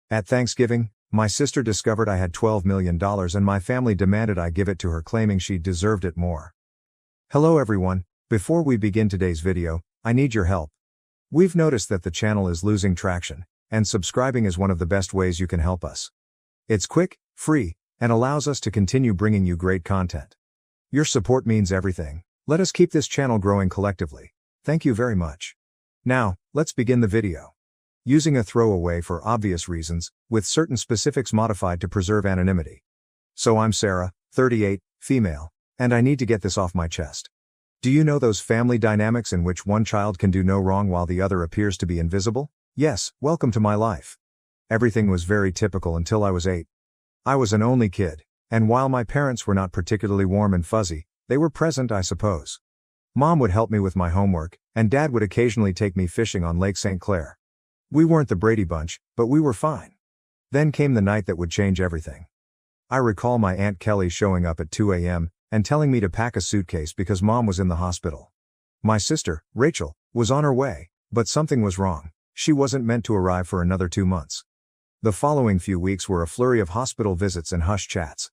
At Thanksgiving, my sister discovered I had $12 million and my family demanded I give it to her, claiming she deserved it more. Hello everyone, before we begin today's video, I need your help. We've noticed that the channel is losing traction, and subscribing is one of the best ways you can help us. It's quick, free, and allows us to continue bringing you great content. Your support means everything. Let us keep this channel growing collectively. Thank you very much. Now, let's begin the video. Using a throwaway for obvious reasons, with certain specifics modified to preserve anonymity. So I'm Sarah, 38, female, and I need to get this off my chest. Do you know those family dynamics in which one child can do no wrong while the other appears to be invisible? Yes, welcome to my life. Everything was very typical until I was 8. I was an only kid, and while my parents were not particularly warm and fuzzy, they were present, I suppose. Mom would help me with my homework, and Dad would occasionally take me fishing on Lake St. Clair. We weren't the Brady Bunch, but we were fine. Then came the night that would change everything. I recall my Aunt Kelly showing up at 2 a.m. and telling me to pack a suitcase because Mom was in the hospital. My sister, Rachel, was on her way, but something was wrong. She wasn't meant to arrive for another 2 months. The following few weeks were a flurry of hospital visits and hush chats.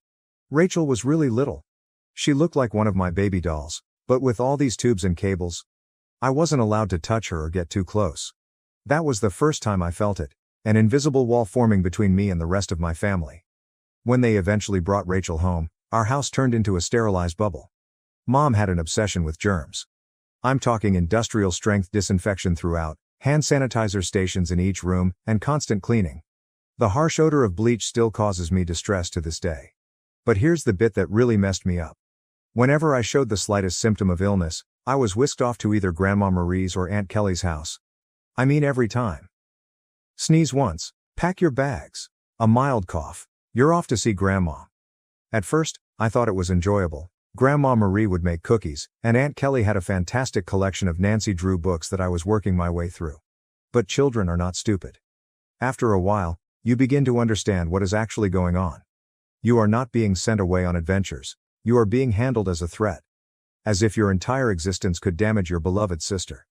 Rachel was really little. She looked like one of my baby dolls, but with all these tubes and cables, I wasn't allowed to touch her or get too close. That was the first time I felt it, an invisible wall forming between me and the rest of my family. When they eventually brought Rachel home, our house turned into a sterilized bubble. Mom had an obsession with germs. I'm talking industrial strength disinfection throughout, hand sanitizer stations in each room, and constant cleaning. The harsh odor of bleach still causes me distress to this day. But here's the bit that really messed me up. Whenever I showed the slightest symptom of illness, I was whisked off to either Grandma Marie's or Aunt Kelly's house. I mean every time. Sneeze once, pack your bags. A mild cough, you're off to see Grandma. At first, I thought it was enjoyable. Grandma Marie would make cookies, and Aunt Kelly had a fantastic collection of Nancy Drew books that I was working my way through. But children are not stupid. After a while, you begin to understand what is actually going on. You are not being sent away on adventures, you are being handled as a threat. As if your entire existence could damage your beloved sister.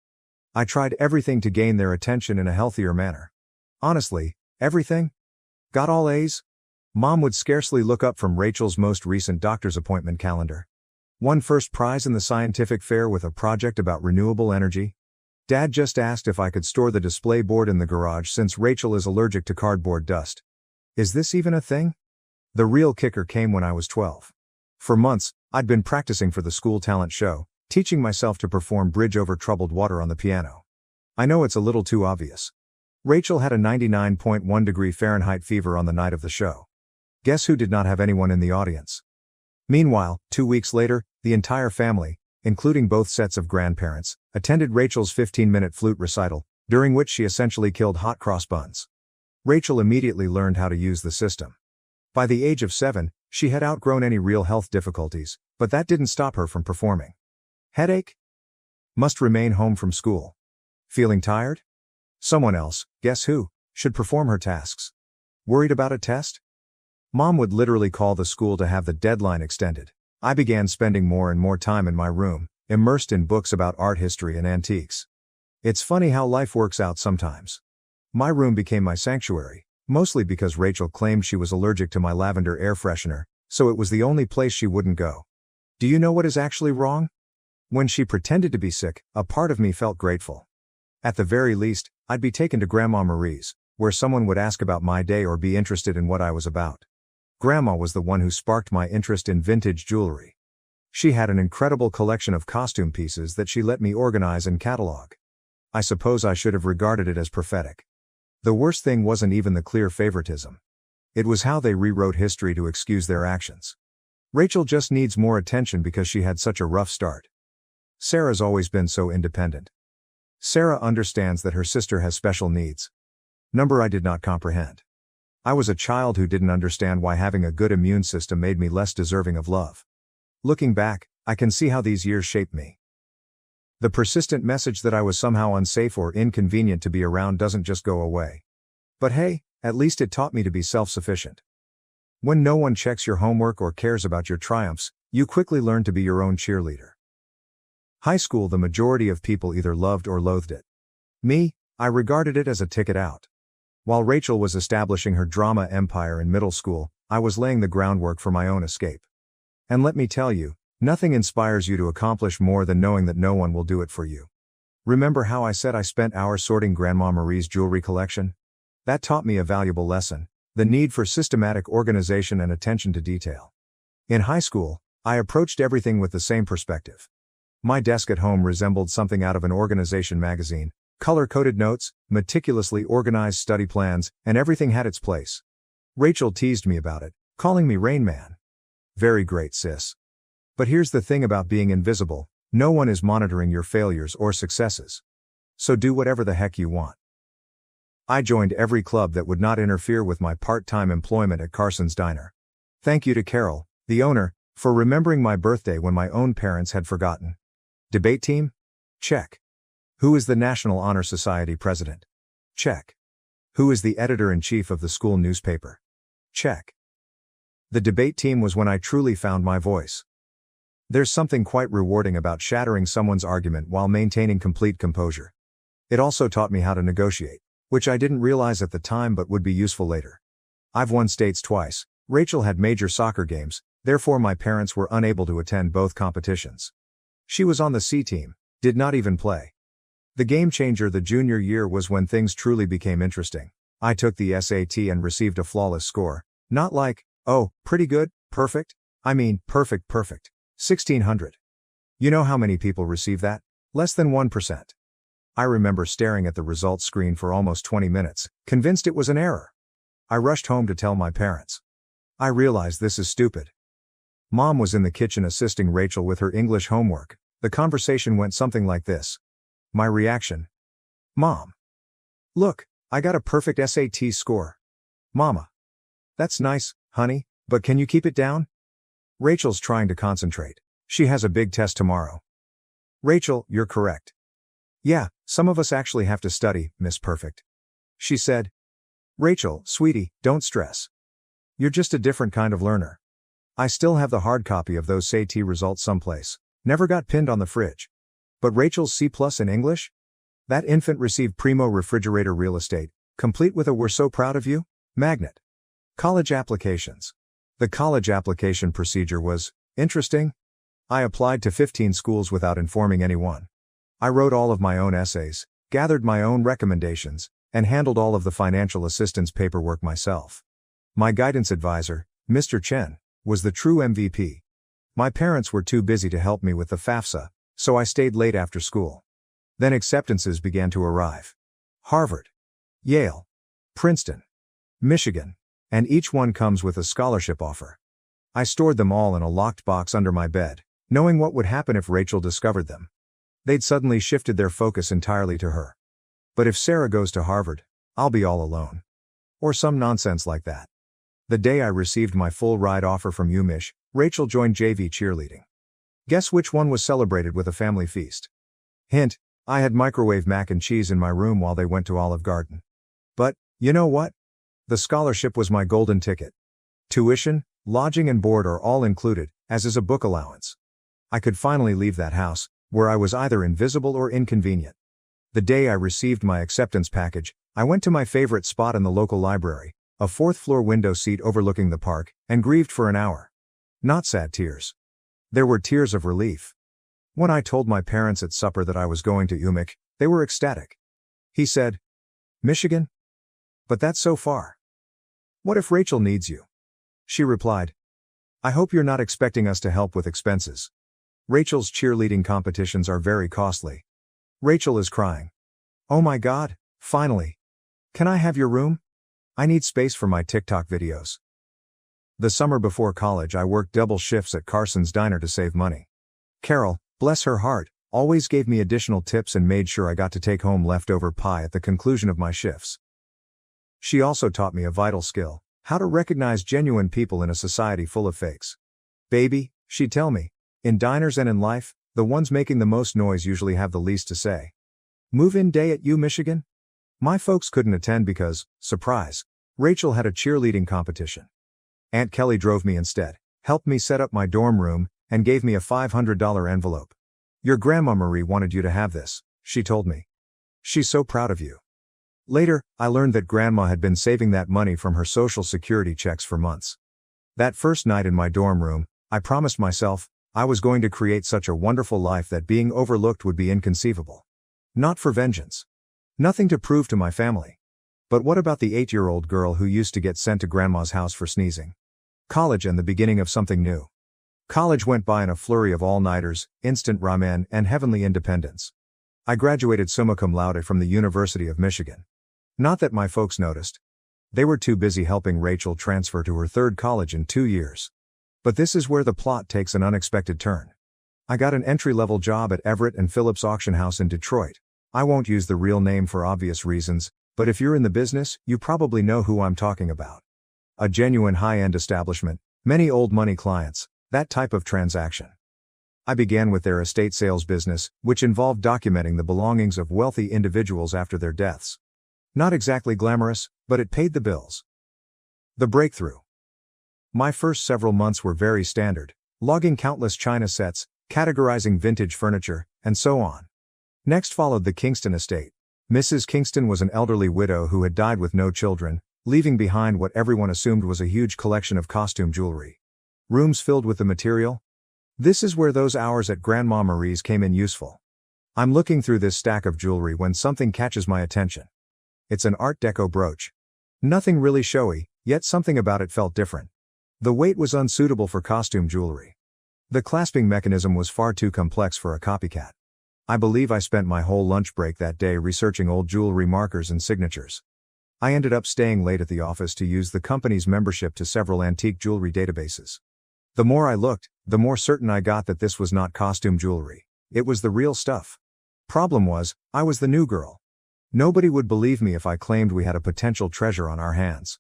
I tried everything to gain their attention in a healthier manner. Honestly, everything? Got all A's? Mom would scarcely look up from Rachel's most recent doctor's appointment calendar. Won first prize in the scientific fair with a project about renewable energy. Dad just asked if I could store the display board in the garage since Rachel is allergic to cardboard dust. Is this even a thing? The real kicker came when I was 12. For months, I'd been practicing for the school talent show, teaching myself to perform Bridge Over Troubled Water on the piano. I know it's a little too obvious. Rachel had a 99.1 degree Fahrenheit fever on the night of the show. Guess who did not have anyone in the audience? Meanwhile, 2 weeks later, the entire family, including both sets of grandparents, attended Rachel's 15-minute flute recital, during which she essentially killed hot cross buns. Rachel immediately learned how to use the system. By the age of 7, she had outgrown any real health difficulties, but that didn't stop her from performing. Headache? Must remain home from school. Feeling tired? Someone else, guess who, should perform her tasks. Worried about a test? Mom would literally call the school to have the deadline extended. I began spending more and more time in my room, immersed in books about art history and antiques. It's funny how life works out sometimes. My room became my sanctuary, mostly because Rachel claimed she was allergic to my lavender air freshener, so it was the only place she wouldn't go. Do you know what is actually wrong? When she pretended to be sick, a part of me felt grateful. At the very least, I'd be taken to Grandma Marie's, where someone would ask about my day or be interested in what I was about. Grandma was the one who sparked my interest in vintage jewelry. She had an incredible collection of costume pieces that she let me organize and catalog. I suppose I should have regarded it as prophetic. The worst thing wasn't even the clear favoritism. It was how they rewrote history to excuse their actions. Rachel just needs more attention because she had such a rough start. Sarah's always been so independent. Sarah understands that her sister has special needs. Number I did not comprehend. I was a child who didn't understand why having a good immune system made me less deserving of love. Looking back, I can see how these years shaped me. The persistent message that I was somehow unsafe or inconvenient to be around doesn't just go away. But hey, at least it taught me to be self-sufficient. When no one checks your homework or cares about your triumphs, you quickly learn to be your own cheerleader. High school, the majority of people either loved or loathed it. Me, I regarded it as a ticket out. While Rachel was establishing her drama empire in middle school, I was laying the groundwork for my own escape. And let me tell you, nothing inspires you to accomplish more than knowing that no one will do it for you. Remember how I said I spent hours sorting Grandma Marie's jewelry collection? That taught me a valuable lesson: the need for systematic organization and attention to detail. In high school, I approached everything with the same perspective. My desk at home resembled something out of an organization magazine: color-coded notes, meticulously organized study plans, and everything had its place. Rachel teased me about it, calling me Rain Man. Very great, sis. But here's the thing about being invisible: no one is monitoring your failures or successes. So do whatever the heck you want. I joined every club that would not interfere with my part-time employment at Carson's Diner. Thank you to Carol, the owner, for remembering my birthday when my own parents had forgotten. Debate team? Check. Who is the National Honor Society president? Check. Who is the editor-in-chief of the school newspaper? Check. The debate team was when I truly found my voice. There's something quite rewarding about shattering someone's argument while maintaining complete composure. It also taught me how to negotiate, which I didn't realize at the time but would be useful later. I've won states twice. Rachel had major soccer games, therefore my parents were unable to attend both competitions. She was on the C team, did not even play. The game changer the junior year was when things truly became interesting. I took the SAT and received a flawless score. Not like, oh, pretty good, perfect. I mean, perfect. 1600. You know how many people receive that? Less than 1%. I remember staring at the results screen for almost 20 minutes, convinced it was an error. I rushed home to tell my parents. I realized this is stupid. Mom was in the kitchen assisting Rachel with her English homework. The conversation went something like this. My reaction: Mom. Look, I got a perfect SAT score. Mama. That's nice, honey, but can you keep it down? Rachel's trying to concentrate. She has a big test tomorrow. Rachel, you're correct. Yeah, some of us actually have to study, Miss Perfect. She said. Rachel, sweetie, don't stress. You're just a different kind of learner. I still have the hard copy of those SAT results someplace. Never got pinned on the fridge. But Rachel's C+ in English? That infant received primo refrigerator real estate, complete with a "we're so proud of you" magnet. College applications. The college application procedure was interesting. I applied to 15 schools without informing anyone. I wrote all of my own essays, gathered my own recommendations, and handled all of the financial assistance paperwork myself. My guidance advisor, Mr. Chen, was the true MVP. My parents were too busy to help me with the FAFSA, so I stayed late after school. Then acceptances began to arrive. Harvard, Yale, Princeton, Michigan, and each one comes with a scholarship offer. I stored them all in a locked box under my bed, knowing what would happen if Rachel discovered them. They'd suddenly shifted their focus entirely to her. But if Sarah goes to Harvard, I'll be all alone. Or some nonsense like that. The day I received my full ride offer from UMich, Rachel joined JV cheerleading. Guess which one was celebrated with a family feast? Hint, I had microwave mac and cheese in my room while they went to Olive Garden. But, you know what? The scholarship was my golden ticket. Tuition, lodging and board are all included, as is a book allowance. I could finally leave that house, where I was either invisible or inconvenient. The day I received my acceptance package, I went to my favorite spot in the local library, a fourth-floor window seat overlooking the park, and grieved for an hour. Not sad tears. There were tears of relief. When I told my parents at supper that I was going to UMich, they were ecstatic. He said, Michigan? But that's so far. What if Rachel needs you? She replied, I hope you're not expecting us to help with expenses. Rachel's cheerleading competitions are very costly. Rachel is crying. Oh my God, finally. Can I have your room? I need space for my TikTok videos. The summer before college I worked double shifts at Carson's Diner to save money. Carol, bless her heart, always gave me additional tips and made sure I got to take home leftover pie at the conclusion of my shifts. She also taught me a vital skill: how to recognize genuine people in a society full of fakes. Baby, she'd tell me, in diners and in life, the ones making the most noise usually have the least to say. Move-in day at U Michigan? My folks couldn't attend because, surprise, Rachel had a cheerleading competition. Aunt Kelly drove me instead, helped me set up my dorm room, and gave me a $500 envelope. Your Grandma Marie wanted you to have this, she told me. She's so proud of you. Later, I learned that Grandma had been saving that money from her Social Security checks for months. That first night in my dorm room, I promised myself, I was going to create such a wonderful life that being overlooked would be inconceivable. Not for vengeance. Nothing to prove to my family. But what about the 8-year-old girl who used to get sent to Grandma's house for sneezing? College and the beginning of something new. College went by in a flurry of all-nighters, instant ramen, and heavenly independence. I graduated summa cum laude from the University of Michigan. Not that my folks noticed. They were too busy helping Rachel transfer to her third college in 2 years. But this is where the plot takes an unexpected turn. I got an entry-level job at Everett and Phillips Auction House in Detroit. I won't use the real name for obvious reasons, but if you're in the business, you probably know who I'm talking about. A genuine high-end establishment, many old money clients, that type of transaction. I began with their estate sales business, which involved documenting the belongings of wealthy individuals after their deaths. Not exactly glamorous, but it paid the bills. The breakthrough. My first several months were very standard, logging countless china sets, categorizing vintage furniture, and so on. Next followed the Kingston estate. Mrs. Kingston was an elderly widow who had died with no children, leaving behind what everyone assumed was a huge collection of costume jewelry. Rooms filled with the material? This is where those hours at Grandma Marie's came in useful. I'm looking through this stack of jewelry when something catches my attention. It's an Art Deco brooch. Nothing really showy, yet something about it felt different. The weight was unsuitable for costume jewelry. The clasping mechanism was far too complex for a copycat. I believe I spent my whole lunch break that day researching old jewelry markers and signatures. I ended up staying late at the office to use the company's membership to several antique jewelry databases. The more I looked, the more certain I got that this was not costume jewelry. It was the real stuff. Problem was, I was the new girl. Nobody would believe me if I claimed we had a potential treasure on our hands.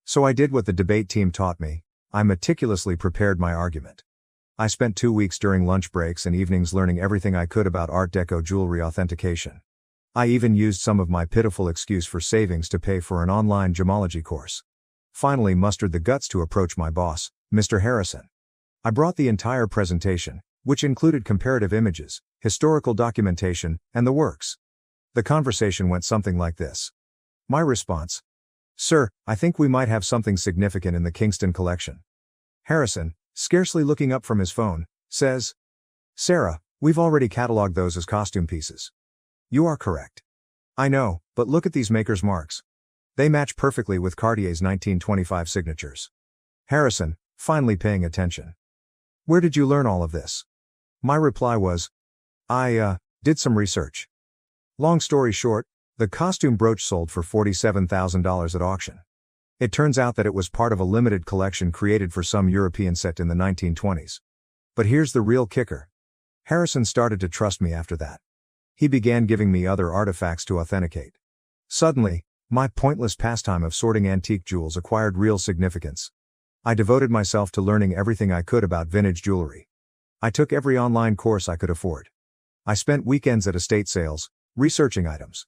So I did what the debate team taught me. I meticulously prepared my argument. I spent 2 weeks during lunch breaks and evenings learning everything I could about Art Deco jewelry authentication. I even used some of my pitiful excuse for savings to pay for an online gemology course. Finally mustered the guts to approach my boss, Mr. Harrison. I brought the entire presentation, which included comparative images, historical documentation, and the works. The conversation went something like this. My response: "Sir, I think we might have something significant in the Kingston collection." Harrison, scarcely looking up from his phone, says, "Sarah, we've already cataloged those as costume pieces." You are correct. I know, but look at these maker's marks. They match perfectly with Cartier's 1925 signatures. Harrison, finally paying attention. Where did you learn all of this? My reply was, I did some research. Long story short, the costume brooch sold for $47,000 at auction. It turns out that it was part of a limited collection created for some European set in the 1920s. But here's the real kicker. Harrison started to trust me after that. He began giving me other artifacts to authenticate. Suddenly, my pointless pastime of sorting antique jewels acquired real significance. I devoted myself to learning everything I could about vintage jewelry. I took every online course I could afford. I spent weekends at estate sales, researching items.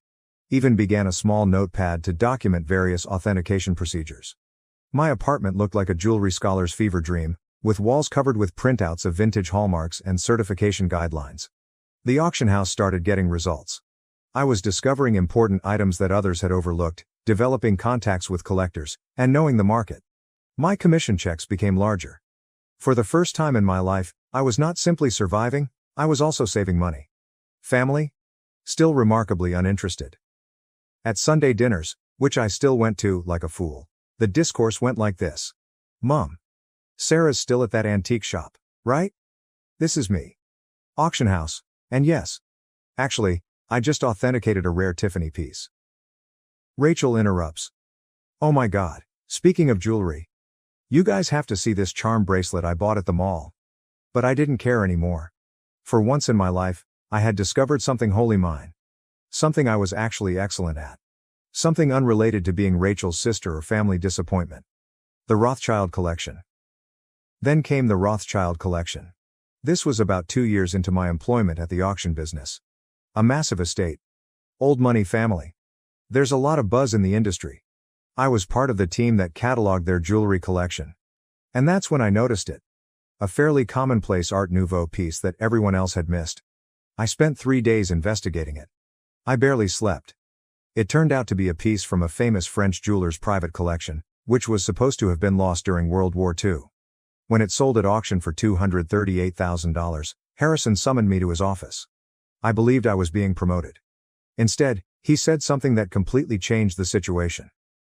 Even began a small notepad to document various authentication procedures. My apartment looked like a jewelry scholar's fever dream, with walls covered with printouts of vintage hallmarks and certification guidelines. The auction house started getting results. I was discovering important items that others had overlooked, developing contacts with collectors, and knowing the market. My commission checks became larger. For the first time in my life, I was not simply surviving, I was also saving money. Family? Still remarkably uninterested. At Sunday dinners, which I still went to like a fool, the discourse went like this. Mom. Sarah's still at that antique shop, right? This is me. Auction house, and yes. Actually, I just authenticated a rare Tiffany piece. Rachel interrupts. Oh my God, speaking of jewelry. You guys have to see this charm bracelet I bought at the mall. But I didn't care anymore. For once in my life, I had discovered something wholly mine. Something I was actually excellent at. Something unrelated to being Rachel's sister or family disappointment. The Rothschild collection. Then came the Rothschild collection. This was about 2 years into my employment at the auction business. A massive estate. Old money family. There's a lot of buzz in the industry. I was part of the team that cataloged their jewelry collection. And that's when I noticed it. A fairly commonplace Art Nouveau piece that everyone else had missed. I spent 3 days investigating it. I barely slept. It turned out to be a piece from a famous French jeweler's private collection, which was supposed to have been lost during World War II. When it sold at auction for $238,000, Harrison summoned me to his office. I believed I was being promoted. Instead, he said something that completely changed the situation.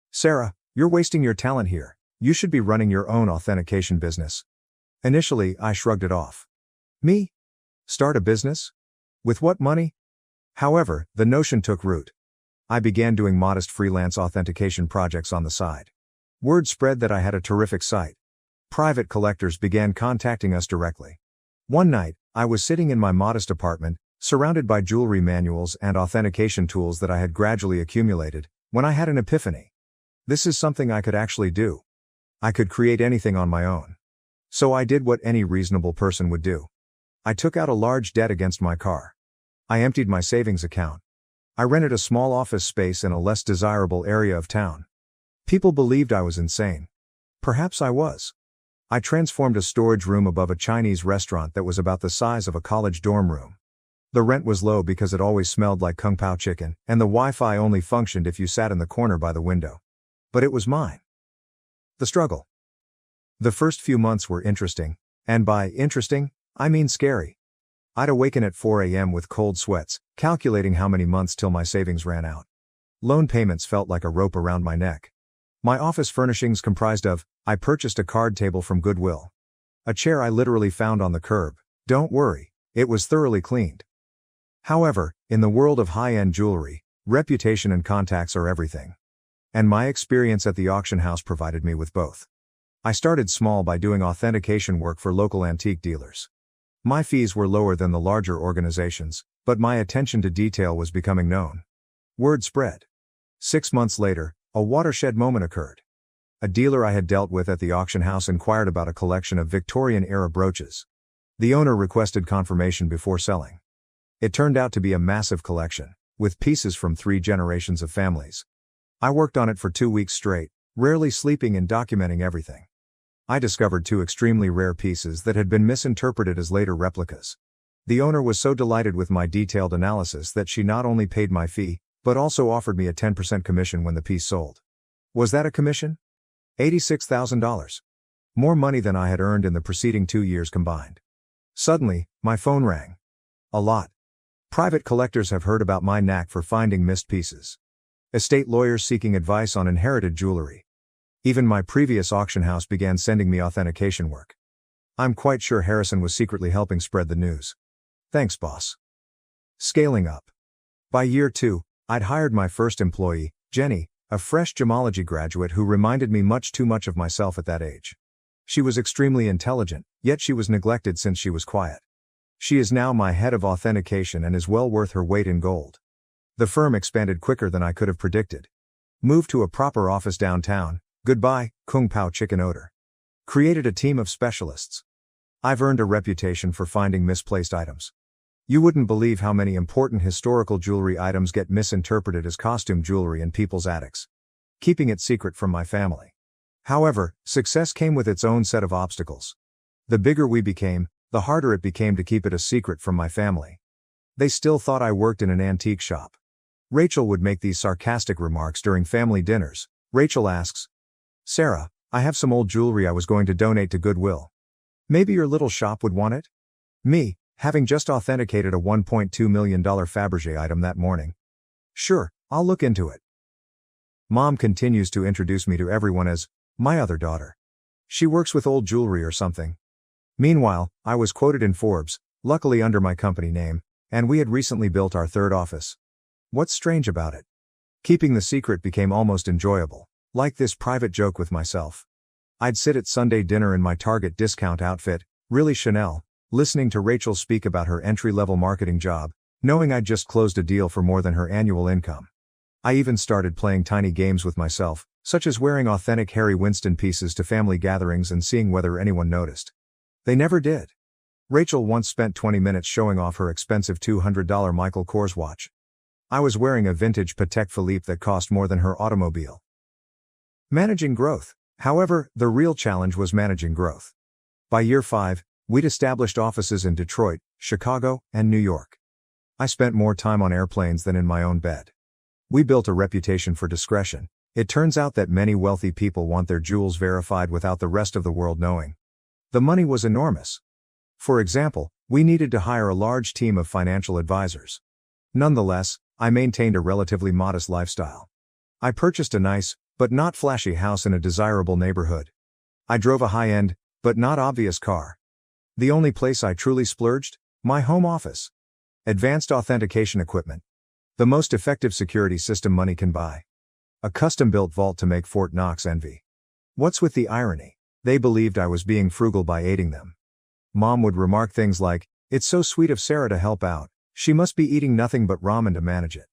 "Sarah, you're wasting your talent here. You should be running your own authentication business." Initially, I shrugged it off. Me? Start a business? With what money? However, the notion took root. I began doing modest freelance authentication projects on the side. Word spread that I had a terrific site. Private collectors began contacting us directly. One night, I was sitting in my modest apartment, surrounded by jewelry manuals and authentication tools that I had gradually accumulated, when I had an epiphany. This is something I could actually do. I could create anything on my own. So I did what any reasonable person would do. I took out a large debt against my car. I emptied my savings account. I rented a small office space in a less desirable area of town. People believed I was insane. Perhaps I was. I transformed a storage room above a Chinese restaurant that was about the size of a college dorm room. The rent was low because it always smelled like Kung Pao chicken, and the Wi-Fi only functioned if you sat in the corner by the window. But it was mine. The struggle. The first few months were interesting, and by interesting, I mean scary. I'd awaken at 4 a.m. with cold sweats, calculating how many months till my savings ran out. Loan payments felt like a rope around my neck. My office furnishings comprised of, I purchased a card table from Goodwill. A chair I literally found on the curb. Don't worry, it was thoroughly cleaned. However, in the world of high-end jewelry, reputation and contacts are everything. And my experience at the auction house provided me with both. I started small by doing authentication work for local antique dealers. My fees were lower than the larger organizations, but my attention to detail was becoming known. Word spread. 6 months later, a watershed moment occurred. A dealer I had dealt with at the auction house inquired about a collection of Victorian-era brooches. The owner requested confirmation before selling. It turned out to be a massive collection, with pieces from 3 generations of families. I worked on it for 2 weeks straight, rarely sleeping and documenting everything. I discovered 2 extremely rare pieces that had been misinterpreted as later replicas. The owner was so delighted with my detailed analysis that she not only paid my fee, but also offered me a 10% commission when the piece sold. Was that a commission? $86,000. More money than I had earned in the preceding 2 years combined. Suddenly, my phone rang. A lot. Private collectors have heard about my knack for finding missed pieces. Estate lawyers seeking advice on inherited jewelry. Even my previous auction house began sending me authentication work. I'm quite sure Harrison was secretly helping spread the news. Thanks, boss. Scaling up. By year 2, I'd hired my first employee, Jenny, a fresh gemology graduate who reminded me much too much of myself at that age. She was extremely intelligent, yet she was neglected since she was quiet. She is now my head of authentication and is well worth her weight in gold. The firm expanded quicker than I could have predicted. Moved to a proper office downtown. Goodbye, Kung Pao chicken odor. Created a team of specialists. I've earned a reputation for finding misplaced items. You wouldn't believe how many important historical jewelry items get misinterpreted as costume jewelry in people's attics. Keeping it secret from my family. However, success came with its own set of obstacles. The bigger we became, the harder it became to keep it a secret from my family. They still thought I worked in an antique shop. Rachel would make these sarcastic remarks during family dinners. Rachel asks, "Sarah, I have some old jewelry I was going to donate to Goodwill. Maybe your little shop would want it?" Me, having just authenticated a $1.2 million Fabergé item that morning. "Sure, I'll look into it." Mom continues to introduce me to everyone as my other daughter. She works with old jewelry or something. Meanwhile, I was quoted in Forbes, luckily under my company name, and we had recently built our 3rd office. What's strange about it? Keeping the secret became almost enjoyable. Like this private joke with myself. I'd sit at Sunday dinner in my Target discount outfit, really Chanel, listening to Rachel speak about her entry-level marketing job, knowing I'd just closed a deal for more than her annual income. I even started playing tiny games with myself, such as wearing authentic Harry Winston pieces to family gatherings and seeing whether anyone noticed. They never did. Rachel once spent 20 minutes showing off her expensive $200 Michael Kors watch. I was wearing a vintage Patek Philippe that cost more than her automobile. Managing growth. However, the real challenge was managing growth. By year 5, we'd established offices in Detroit, Chicago, and New York. I spent more time on airplanes than in my own bed. We built a reputation for discretion. It turns out that many wealthy people want their jewels verified without the rest of the world knowing. The money was enormous. For example, we needed to hire a large team of financial advisors. Nonetheless, I maintained a relatively modest lifestyle. I purchased a nice, but not flashy house in a desirable neighborhood. I drove a high-end, but not obvious car. The only place I truly splurged? My home office. Advanced authentication equipment. The most effective security system money can buy. A custom-built vault to make Fort Knox envy. What's with the irony? They believed I was being frugal by aiding them. Mom would remark things like, "It's so sweet of Sarah to help out. She must be eating nothing but ramen to manage it."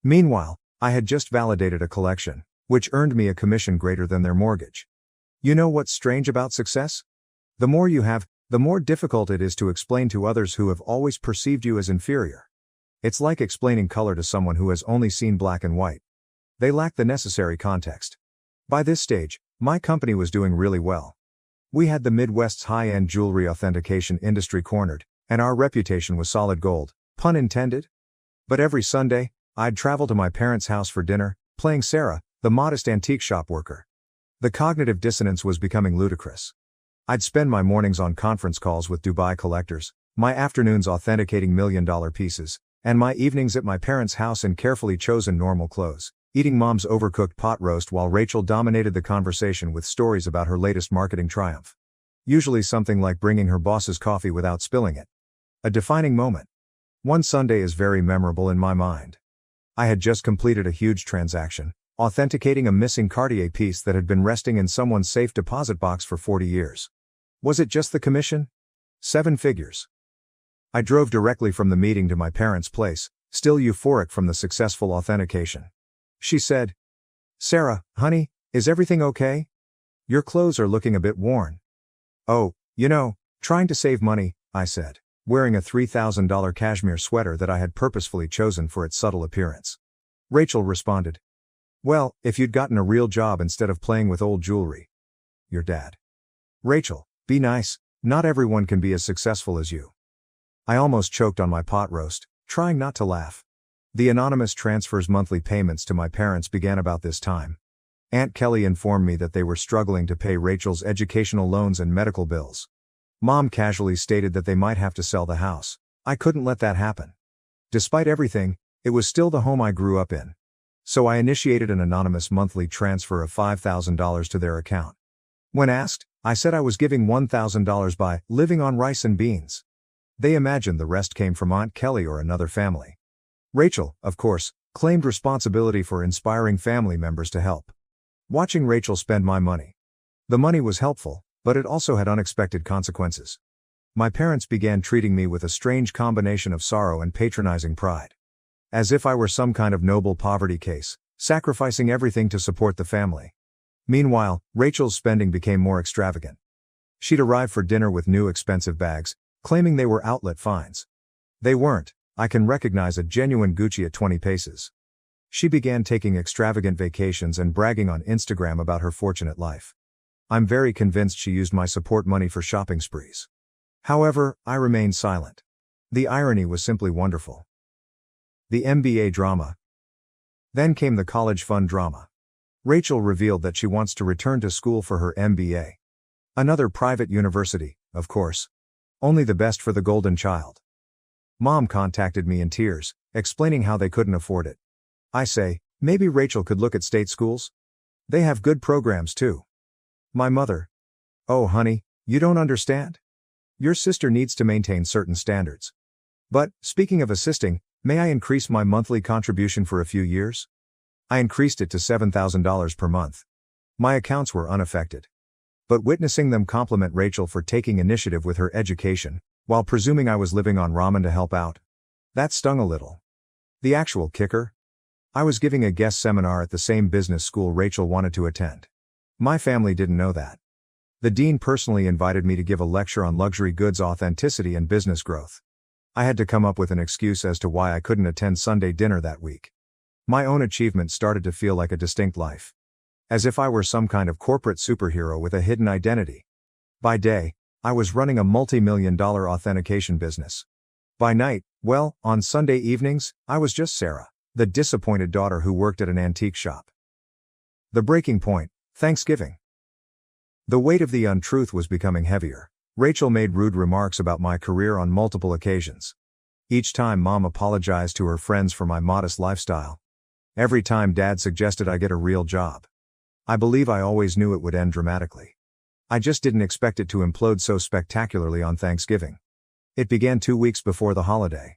Meanwhile, I had just validated a collection, which earned me a commission greater than their mortgage. You know what's strange about success? The more you have, the more difficult it is to explain to others who have always perceived you as inferior. It's like explaining color to someone who has only seen black and white. They lack the necessary context. By this stage, my company was doing really well. We had the Midwest's high-end jewelry authentication industry cornered, and our reputation was solid gold, pun intended. But every Sunday, I'd travel to my parents' house for dinner, playing Sarah, the modest antique shop worker. The cognitive dissonance was becoming ludicrous. I'd spend my mornings on conference calls with Dubai collectors, my afternoons authenticating million-dollar pieces, and my evenings at my parents' house in carefully chosen normal clothes, eating Mom's overcooked pot roast while Rachel dominated the conversation with stories about her latest marketing triumph. Usually something like bringing her boss's coffee without spilling it. A defining moment. One Sunday is very memorable in my mind. I had just completed a huge transaction, authenticating a missing Cartier piece that had been resting in someone's safe deposit box for 40 years. Was it just the commission? 7 figures. I drove directly from the meeting to my parents' place, still euphoric from the successful authentication. She said, "Sarah, honey, is everything okay? Your clothes are looking a bit worn." "Oh, trying to save money," I said, wearing a $3,000 cashmere sweater that I had purposefully chosen for its subtle appearance. Rachel responded, "Well, if you'd gotten a real job instead of playing with old jewelry." "Your dad." "Rachel, be nice, not everyone can be as successful as you." I almost choked on my pot roast, trying not to laugh. The anonymous transfers monthly payments to my parents began about this time. Aunt Kelly informed me that they were struggling to pay Rachel's educational loans and medical bills. Mom casually stated that they might have to sell the house. I couldn't let that happen. Despite everything, it was still the home I grew up in. So I initiated an anonymous monthly transfer of $5,000 to their account. When asked, I said I was giving $1,000 by living on rice and beans. They imagined the rest came from Aunt Kelly or another family. Rachel, of course, claimed responsibility for inspiring family members to help. Watching Rachel spend my money. The money was helpful, but it also had unexpected consequences. My parents began treating me with a strange combination of sorrow and patronizing pride. As if I were some kind of noble poverty case, sacrificing everything to support the family. Meanwhile, Rachel's spending became more extravagant. She'd arrive for dinner with new expensive bags, claiming they were outlet finds. They weren't. I can recognize a genuine Gucci at 20 paces. She began taking extravagant vacations and bragging on Instagram about her fortunate life. I'm very convinced she used my support money for shopping sprees. However, I remained silent. The irony was simply wonderful. The MBA drama. Then came the college fund drama. Rachel revealed that she wants to return to school for her MBA. Another private university, of course. Only the best for the golden child. Mom contacted me in tears, explaining how they couldn't afford it. I say, maybe Rachel could look at state schools? They have good programs too. My mother. Oh honey, you don't understand? Your sister needs to maintain certain standards. But, speaking of assisting, may I increase my monthly contribution for a few years? I increased it to $7,000 per month. My accounts were unaffected. But witnessing them compliment Rachel for taking initiative with her education, while presuming I was living on ramen to help out, that stung a little. The actual kicker? I was giving a guest seminar at the same business school Rachel wanted to attend. My family didn't know that. The dean personally invited me to give a lecture on luxury goods authenticity and business growth. I had to come up with an excuse as to why I couldn't attend Sunday dinner that week. My own achievement started to feel like a distinct life. As if I were some kind of corporate superhero with a hidden identity. By day, I was running a multi-million-dollar authentication business. By night, well, on Sunday evenings, I was just Sarah, The disappointed daughter who worked at an antique shop. The breaking point, Thanksgiving. The weight of the untruth was becoming heavier. Rachel made rude remarks about my career on multiple occasions. Each time Mom apologized to her friends for my modest lifestyle. Every time Dad suggested I get a real job. I believe I always knew it would end dramatically. I just didn't expect it to implode so spectacularly on Thanksgiving. It began 2 weeks before the holiday.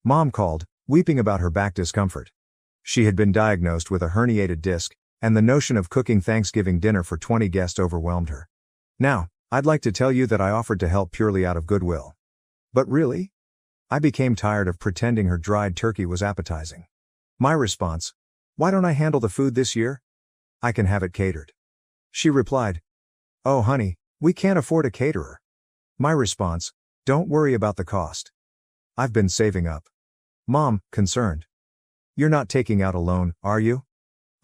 Mom called, weeping about her back discomfort. She had been diagnosed with a herniated disc, and the notion of cooking Thanksgiving dinner for 20 guests overwhelmed her. Now, I'd like to tell you that I offered to help purely out of goodwill. But really? I became tired of pretending her dried turkey was appetizing. My response: why don't I handle the food this year? I can have it catered. She replied, oh honey, we can't afford a caterer. My response: don't worry about the cost. I've been saving up. Mom, concerned. You're not taking out a loan, are you?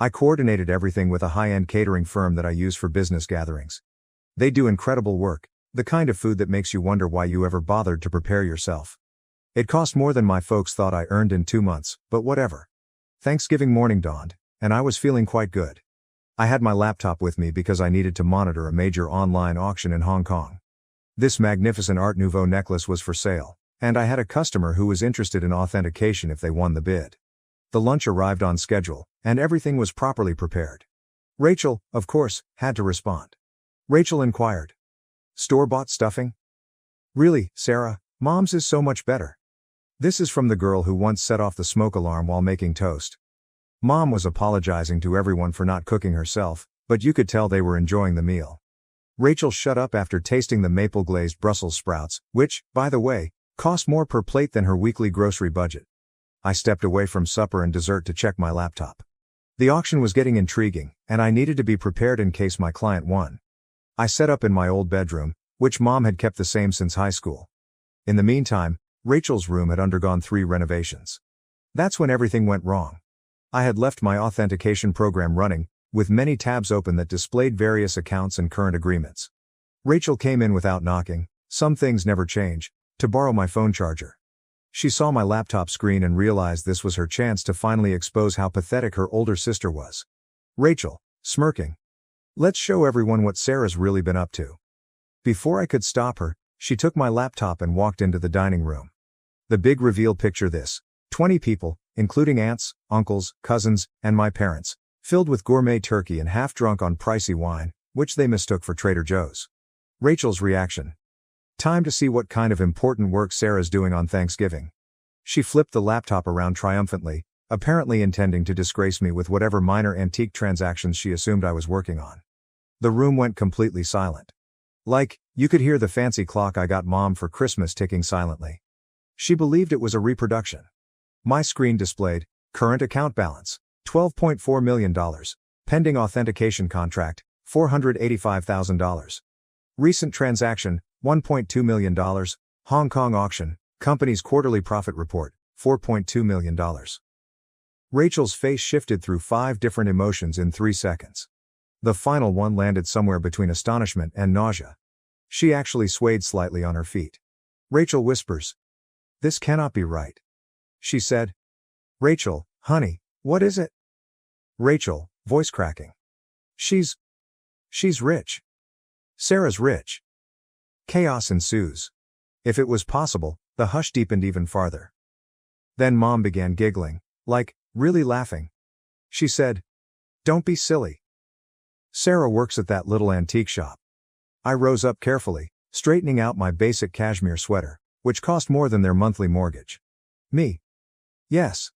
I coordinated everything with a high-end catering firm that I use for business gatherings. They do incredible work, the kind of food that makes you wonder why you ever bothered to prepare yourself. It cost more than my folks thought I earned in 2 months, but whatever. Thanksgiving morning dawned, and I was feeling quite good. I had my laptop with me because I needed to monitor a major online auction in Hong Kong. This magnificent Art Nouveau necklace was for sale, and I had a customer who was interested in authentication if they won the bid. The lunch arrived on schedule, and everything was properly prepared. Rachel, of course, had to respond. Rachel inquired. Store-bought stuffing? Really, Sarah, Mom's is so much better. This is from the girl who once set off the smoke alarm while making toast. Mom was apologizing to everyone for not cooking herself, but you could tell they were enjoying the meal. Rachel shut up after tasting the maple-glazed Brussels sprouts, which, by the way, cost more per plate than her weekly grocery budget. I stepped away from supper and dessert to check my laptop. The auction was getting intriguing, and I needed to be prepared in case my client won. I set up in my old bedroom, which Mom had kept the same since high school. In the meantime, Rachel's room had undergone 3 renovations. That's when everything went wrong. I had left my authentication program running, with many tabs open that displayed various accounts and current agreements. Rachel came in without knocking, some things never change, to borrow my phone charger. She saw my laptop screen and realized this was her chance to finally expose how pathetic her older sister was. Rachel, smirking. Let's show everyone what Sarah's really been up to. Before I could stop her, she took my laptop and walked into the dining room. The big reveal: picture this: 20 people, including aunts, uncles, cousins, and my parents, filled with gourmet turkey and half drunk on pricey wine, which they mistook for Trader Joe's. Rachel's reaction. Time to see what kind of important work Sarah's doing on Thanksgiving. She flipped the laptop around triumphantly, apparently intending to disgrace me with whatever minor antique transactions she assumed I was working on. The room went completely silent. You could hear the fancy clock I got Mom for Christmas ticking silently. She believed it was a reproduction. My screen displayed, current account balance, $12.4 million, pending authentication contract, $485,000. Recent transaction, $1.2 million, Hong Kong auction, company's quarterly profit report, $4.2 million. Rachel's face shifted through 5 different emotions in 3 seconds. The final one landed somewhere between astonishment and nausea. She actually swayed slightly on her feet. Rachel whispers. This cannot be right. She said. Rachel, honey, what is it? Rachel, voice cracking. She's rich. Sarah's rich. Chaos ensues. If it was possible, the hush deepened even farther. Then Mom began giggling, really laughing. She said, don't be silly. Sarah works at that little antique shop. I rose up carefully, straightening out my basic cashmere sweater, which cost more than their monthly mortgage. Me? Yes.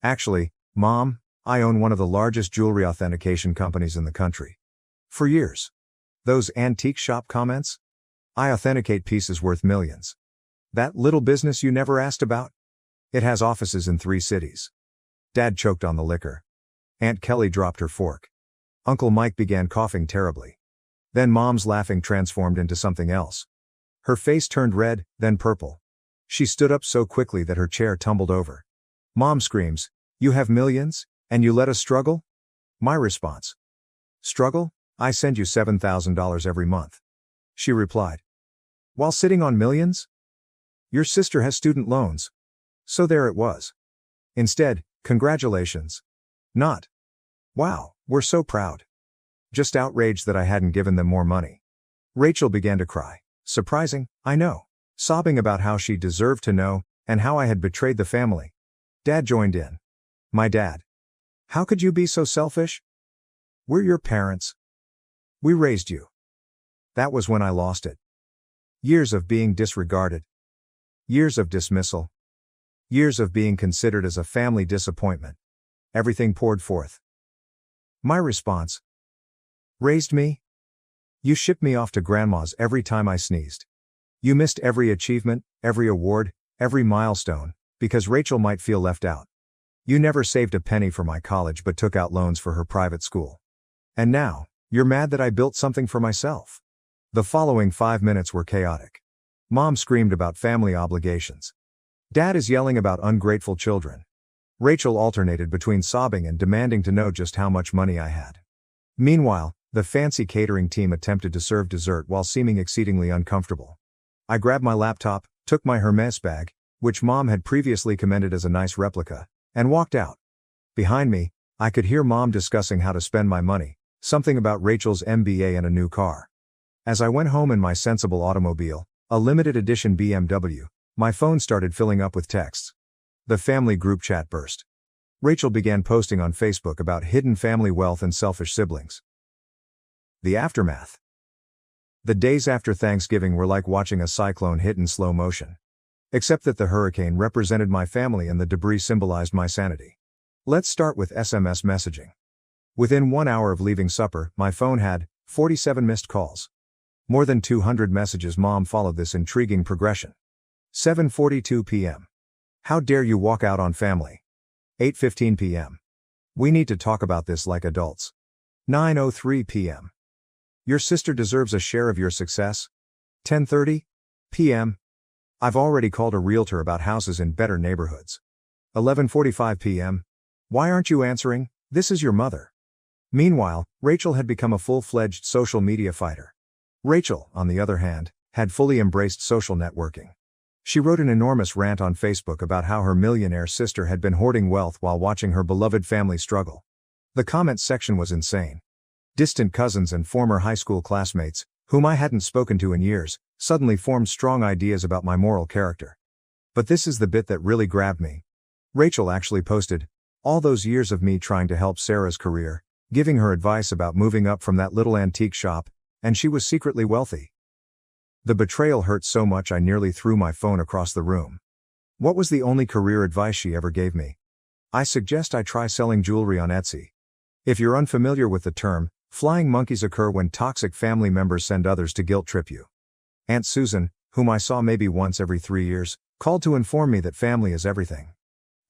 Actually, Mom, I own one of the largest jewelry authentication companies in the country. For years. Those antique shop comments? I authenticate pieces worth millions. That little business you never asked about? It has offices in 3 cities. Dad choked on the liquor. Aunt Kelly dropped her fork. Uncle Mike began coughing terribly. Then Mom's laughing transformed into something else. Her face turned red, then purple. She stood up so quickly that her chair tumbled over. Mom screams, you have millions, and you let us struggle? My response. Struggle? I send you $7,000 every month. She replied. While sitting on millions? Your sister has student loans. So there it was. Instead, Congratulations. Not. Wow, we're so proud. Just outraged that I hadn't given them more money. Rachel began to cry. Surprising, I know. Sobbing about how she deserved to know, and how I had betrayed the family. Dad joined in. My dad. How could you be so selfish? We're your parents. We raised you. That was when I lost it. Years of being disregarded. Years of dismissal. Years of being considered as a family disappointment. Everything poured forth. My response. Raised me? You shipped me off to grandma's every time I sneezed. You missed every achievement, every award, every milestone, because Rachel might feel left out. You never saved a penny for my college but took out loans for her private school. And now, you're mad that I built something for myself. The following 5 minutes were chaotic. Mom screamed about family obligations. Dad is yelling about ungrateful children. Rachel alternated between sobbing and demanding to know just how much money I had. Meanwhile, the fancy catering team attempted to serve dessert while seeming exceedingly uncomfortable. I grabbed my laptop, took my Hermes bag, which Mom had previously commended as a nice replica, and walked out. Behind me, I could hear Mom discussing how to spend my money, something about Rachel's MBA and a new car. As I went home in my sensible automobile, a limited edition BMW, my phone started filling up with texts. The family group chat burst. Rachel began posting on Facebook about hidden family wealth and selfish siblings. The aftermath. The days after Thanksgiving were like watching a cyclone hit in slow motion. Except that the hurricane represented my family and the debris symbolized my sanity. Let's start with SMS messaging. Within 1 hour of leaving supper, my phone had 47 missed calls. More than 200 messages. Mom followed this intriguing progression. 7:42 p.m. How dare you walk out on family? 8:15 p.m. We need to talk about this like adults. 9:03 p.m. Your sister deserves a share of your success. 10:30 p.m. I've already called a realtor about houses in better neighborhoods. 11:45 p.m. Why aren't you answering? This is your mother. Meanwhile, Rachel had become a full-fledged social media fighter. Rachel, on the other hand, had fully embraced social networking. She wrote an enormous rant on Facebook about how her millionaire sister had been hoarding wealth while watching her beloved family struggle. The comments section was insane. Distant cousins and former high school classmates, whom I hadn't spoken to in years, suddenly formed strong ideas about my moral character. But this is the bit that really grabbed me. Rachel actually posted, all those years of me trying to help Sarah's career, giving her advice about moving up from that little antique shop, and she was secretly wealthy. The betrayal hurt so much I nearly threw my phone across the room. What was the only career advice she ever gave me? I suggest I try selling jewelry on Etsy. If you're unfamiliar with the term, flying monkeys occur when toxic family members send others to guilt trip you. Aunt Susan, whom I saw maybe once every 3 years, called to inform me that family is everything.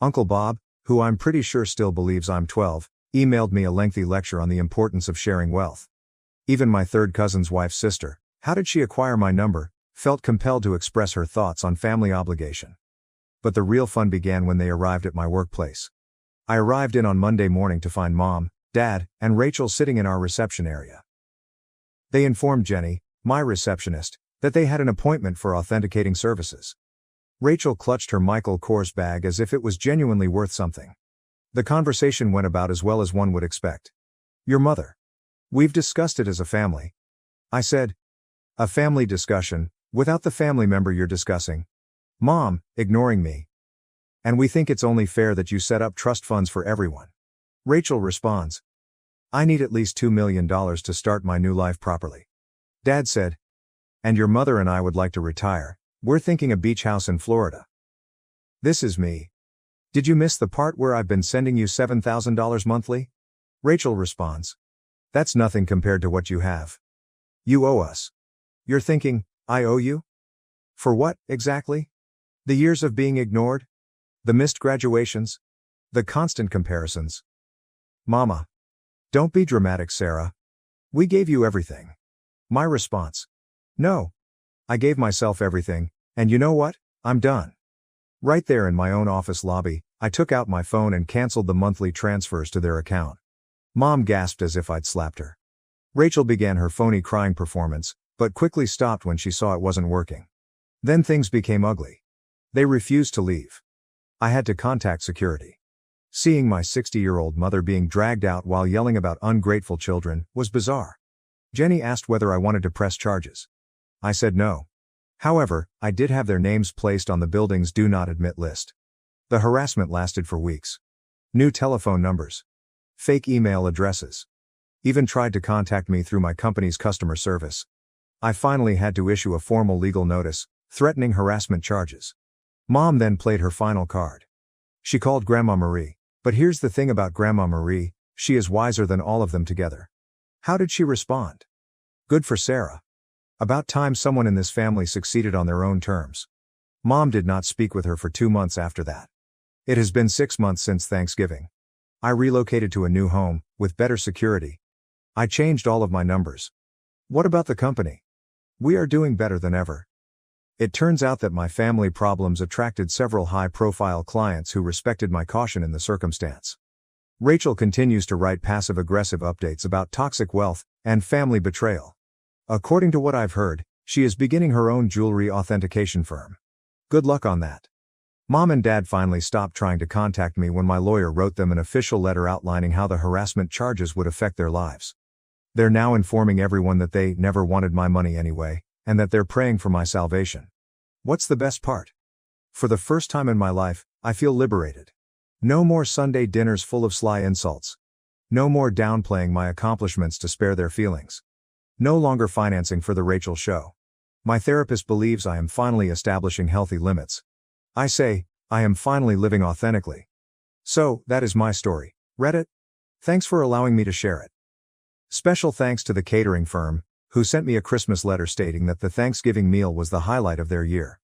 Uncle Bob, who I'm pretty sure still believes I'm 12, emailed me a lengthy lecture on the importance of sharing wealth. Even my third cousin's wife's sister, how did she acquire my number, felt compelled to express her thoughts on family obligation. But the real fun began when they arrived at my workplace. I arrived in on Monday morning to find Mom, Dad, and Rachel sitting in our reception area. They informed Jenny, my receptionist, that they had an appointment for authenticating services. Rachel clutched her Michael Kors bag as if it was genuinely worth something. The conversation went about as well as one would expect. Your mother. We've discussed it as a family. I said. A family discussion, without the family member you're discussing. Mom, ignoring me. And we think it's only fair that you set up trust funds for everyone. Rachel responds. I need at least $2 million to start my new life properly. Dad said. And your mother and I would like to retire. We're thinking a beach house in Florida. This is me. Did you miss the part where I've been sending you $7,000 monthly? Rachel responds. That's nothing compared to what you have. You owe us. You're thinking, I owe you? For what, exactly? The years of being ignored? The missed graduations? The constant comparisons? Mama. Don't be dramatic, Sarah. We gave you everything. My response. No. I gave myself everything, and you know what? I'm done. Right there in my own office lobby, I took out my phone and canceled the monthly transfers to their account. Mom gasped as if I'd slapped her. Rachel began her phony crying performance, but quickly stopped when she saw it wasn't working. Then things became ugly. They refused to leave. I had to contact security. Seeing my 60-year-old mother being dragged out while yelling about ungrateful children was bizarre. Jenny asked whether I wanted to press charges. I said no. However, I did have their names placed on the building's do not admit list. The harassment lasted for weeks. New telephone numbers. Fake email addresses. Even tried to contact me through my company's customer service. I finally had to issue a formal legal notice, threatening harassment charges. Mom then played her final card. She called Grandma Marie, but here's the thing about Grandma Marie, she is wiser than all of them together. How did she respond? Good for Sarah. About time someone in this family succeeded on their own terms. Mom did not speak with her for 2 months after that. It has been 6 months since Thanksgiving. I relocated to a new home, with better security. I changed all of my numbers. What about the company? We are doing better than ever. It turns out that my family problems attracted several high-profile clients who respected my caution in the circumstance. Rachel continues to write passive-aggressive updates about toxic wealth and family betrayal. According to what I've heard, she is beginning her own jewelry authentication firm. Good luck on that. Mom and Dad finally stopped trying to contact me when my lawyer wrote them an official letter outlining how the harassment charges would affect their lives. They're now informing everyone that they never wanted my money anyway, and that they're praying for my salvation. What's the best part? For the first time in my life, I feel liberated. No more Sunday dinners full of sly insults. No more downplaying my accomplishments to spare their feelings. No longer financing for the Rachel show. My therapist believes I am finally establishing healthy limits. I say, I am finally living authentically. So, that is my story. Reddit? Thanks for allowing me to share it. Special thanks to the catering firm, who sent me a Christmas letter stating that the Thanksgiving meal was the highlight of their year.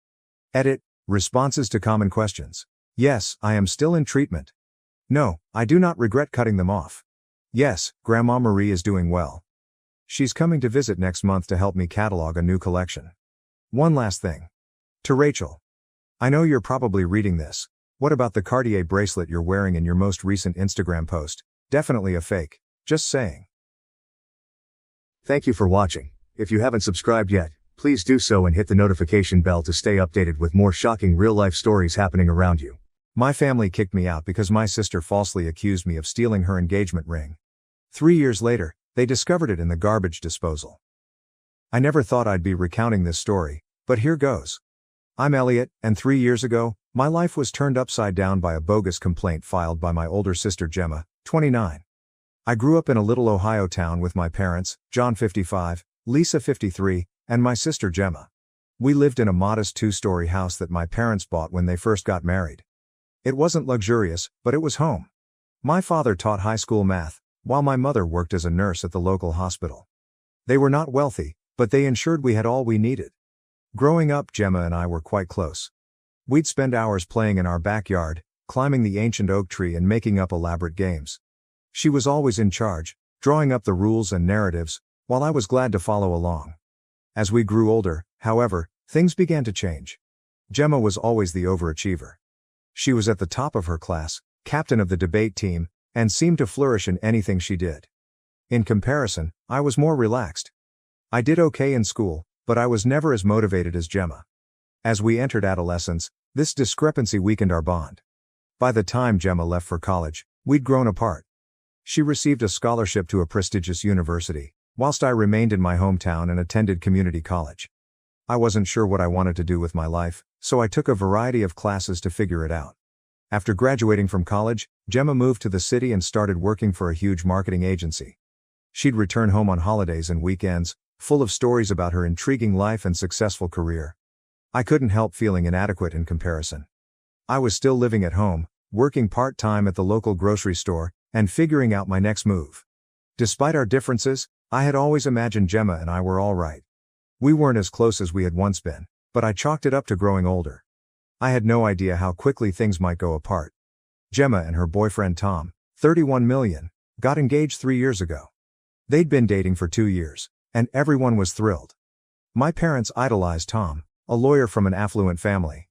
Edit, responses to common questions. Yes, I am still in treatment. No, I do not regret cutting them off. Yes, Grandma Marie is doing well. She's coming to visit next month to help me catalog a new collection. One last thing. To Rachel. I know you're probably reading this. What about the Cartier bracelet you're wearing in your most recent Instagram post? Definitely a fake. Just saying. Thank you for watching. If you haven't subscribed yet, please do so and hit the notification bell to stay updated with more shocking real-life stories happening around you. My family kicked me out because my sister falsely accused me of stealing her engagement ring. 3 years later, they discovered it in the garbage disposal. I never thought I'd be recounting this story, but here goes. I'm Elliot, and 3 years ago, my life was turned upside down by a bogus complaint filed by my older sister Gemma, 29. I grew up in a little Ohio town with my parents, John 55, Lisa 53, and my sister Gemma. We lived in a modest 2-story house that my parents bought when they first got married. It wasn't luxurious, but it was home. My father taught high school math, while my mother worked as a nurse at the local hospital. They were not wealthy, but they ensured we had all we needed. Growing up, Gemma and I were quite close. We'd spend hours playing in our backyard, climbing the ancient oak tree and making up elaborate games. She was always in charge, drawing up the rules and narratives, while I was glad to follow along. As we grew older, however, things began to change. Gemma was always the overachiever. She was at the top of her class, captain of the debate team, and seemed to flourish in anything she did. In comparison, I was more relaxed. I did okay in school, but I was never as motivated as Gemma. As we entered adolescence, this discrepancy weakened our bond. By the time Gemma left for college, we'd grown apart. She received a scholarship to a prestigious university, whilst I remained in my hometown and attended community college. I wasn't sure what I wanted to do with my life, so I took a variety of classes to figure it out. After graduating from college, Gemma moved to the city and started working for a huge marketing agency. She'd return home on holidays and weekends, full of stories about her intriguing life and successful career. I couldn't help feeling inadequate in comparison. I was still living at home, working part-time at the local grocery store, and figuring out my next move. Despite our differences, I had always imagined Gemma and I were all right. We weren't as close as we had once been, but I chalked it up to growing older. I had no idea how quickly things might go apart. Gemma and her boyfriend Tom, 31 million, got engaged 3 years ago. They'd been dating for 2 years, and everyone was thrilled. My parents idolized Tom, a lawyer from an affluent family.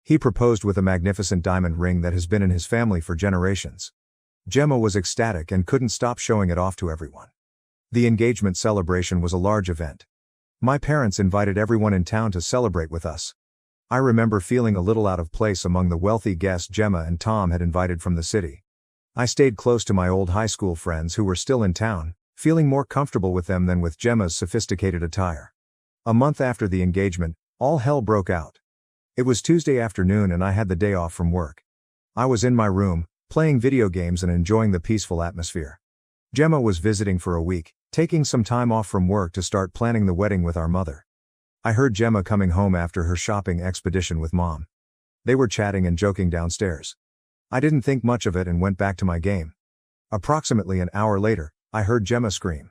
He proposed with a magnificent diamond ring that has been in his family for generations. Gemma was ecstatic and couldn't stop showing it off to everyone. The engagement celebration was a large event. My parents invited everyone in town to celebrate with us. I remember feeling a little out of place among the wealthy guests Gemma and Tom had invited from the city. I stayed close to my old high school friends who were still in town, feeling more comfortable with them than with Gemma's sophisticated attire. A month after the engagement, all hell broke out. It was Tuesday afternoon and I had the day off from work. I was in my room, playing video games and enjoying the peaceful atmosphere. Gemma was visiting for a week, taking some time off from work to start planning the wedding with our mother. I heard Gemma coming home after her shopping expedition with Mom. They were chatting and joking downstairs. I didn't think much of it and went back to my game. Approximately an hour later, I heard Gemma scream.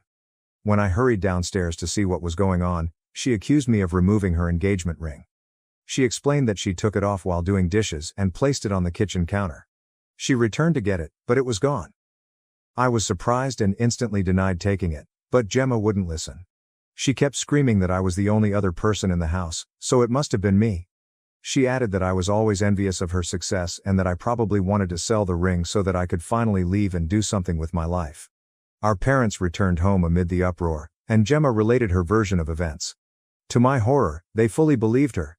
When I hurried downstairs to see what was going on, she accused me of removing her engagement ring. She explained that she took it off while doing dishes and placed it on the kitchen counter. She returned to get it, but it was gone. I was surprised and instantly denied taking it, but Gemma wouldn't listen. She kept screaming that I was the only other person in the house, so it must have been me. She added that I was always envious of her success and that I probably wanted to sell the ring so that I could finally leave and do something with my life. Our parents returned home amid the uproar, and Gemma related her version of events. To my horror, they fully believed her.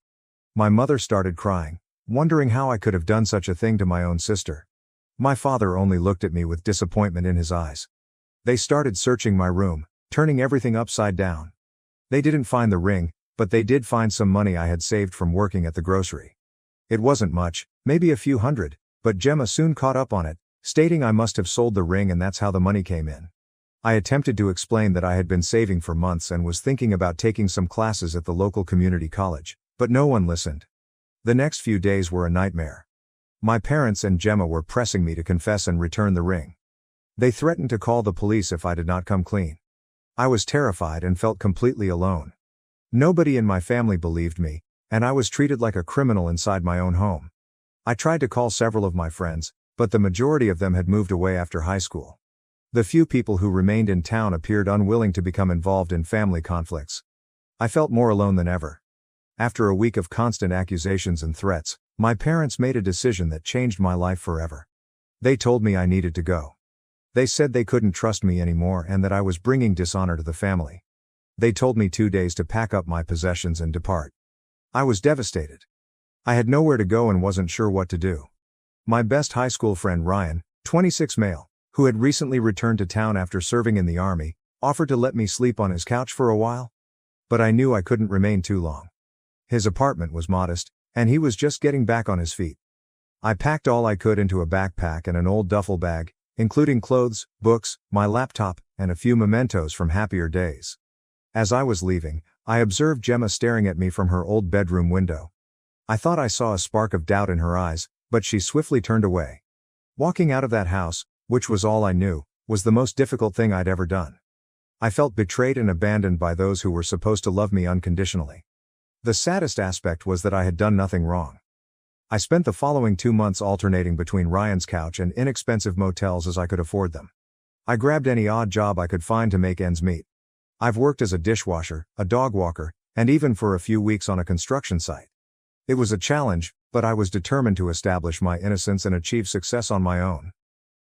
My mother started crying, wondering how I could have done such a thing to my own sister. My father only looked at me with disappointment in his eyes. They started searching my room, turning everything upside down. They didn't find the ring, but they did find some money I had saved from working at the grocery. It wasn't much, maybe a few hundred, but Gemma soon caught up on it, stating I must have sold the ring and that's how the money came in. I attempted to explain that I had been saving for months and was thinking about taking some classes at the local community college, but no one listened. The next few days were a nightmare. My parents and Gemma were pressing me to confess and return the ring. They threatened to call the police if I did not come clean. I was terrified and felt completely alone. Nobody in my family believed me, and I was treated like a criminal inside my own home. I tried to call several of my friends, but the majority of them had moved away after high school. The few people who remained in town appeared unwilling to become involved in family conflicts. I felt more alone than ever. After a week of constant accusations and threats, my parents made a decision that changed my life forever. They told me I needed to go. They said they couldn't trust me anymore and that I was bringing dishonor to the family. They told me 2 days to pack up my possessions and depart. I was devastated. I had nowhere to go and wasn't sure what to do. My best high school friend Ryan, 26 male, who had recently returned to town after serving in the army, offered to let me sleep on his couch for a while. But I knew I couldn't remain too long. His apartment was modest, and he was just getting back on his feet. I packed all I could into a backpack and an old duffel bag, including clothes, books, my laptop, and a few mementos from happier days. As I was leaving, I observed Gemma staring at me from her old bedroom window. I thought I saw a spark of doubt in her eyes, but she swiftly turned away. Walking out of that house, which was all I knew, was the most difficult thing I'd ever done. I felt betrayed and abandoned by those who were supposed to love me unconditionally. The saddest aspect was that I had done nothing wrong. I spent the following 2 months alternating between Ryan's couch and inexpensive motels as I could afford them. I grabbed any odd job I could find to make ends meet. I've worked as a dishwasher, a dog walker, and even for a few weeks on a construction site. It was a challenge, but I was determined to establish my innocence and achieve success on my own.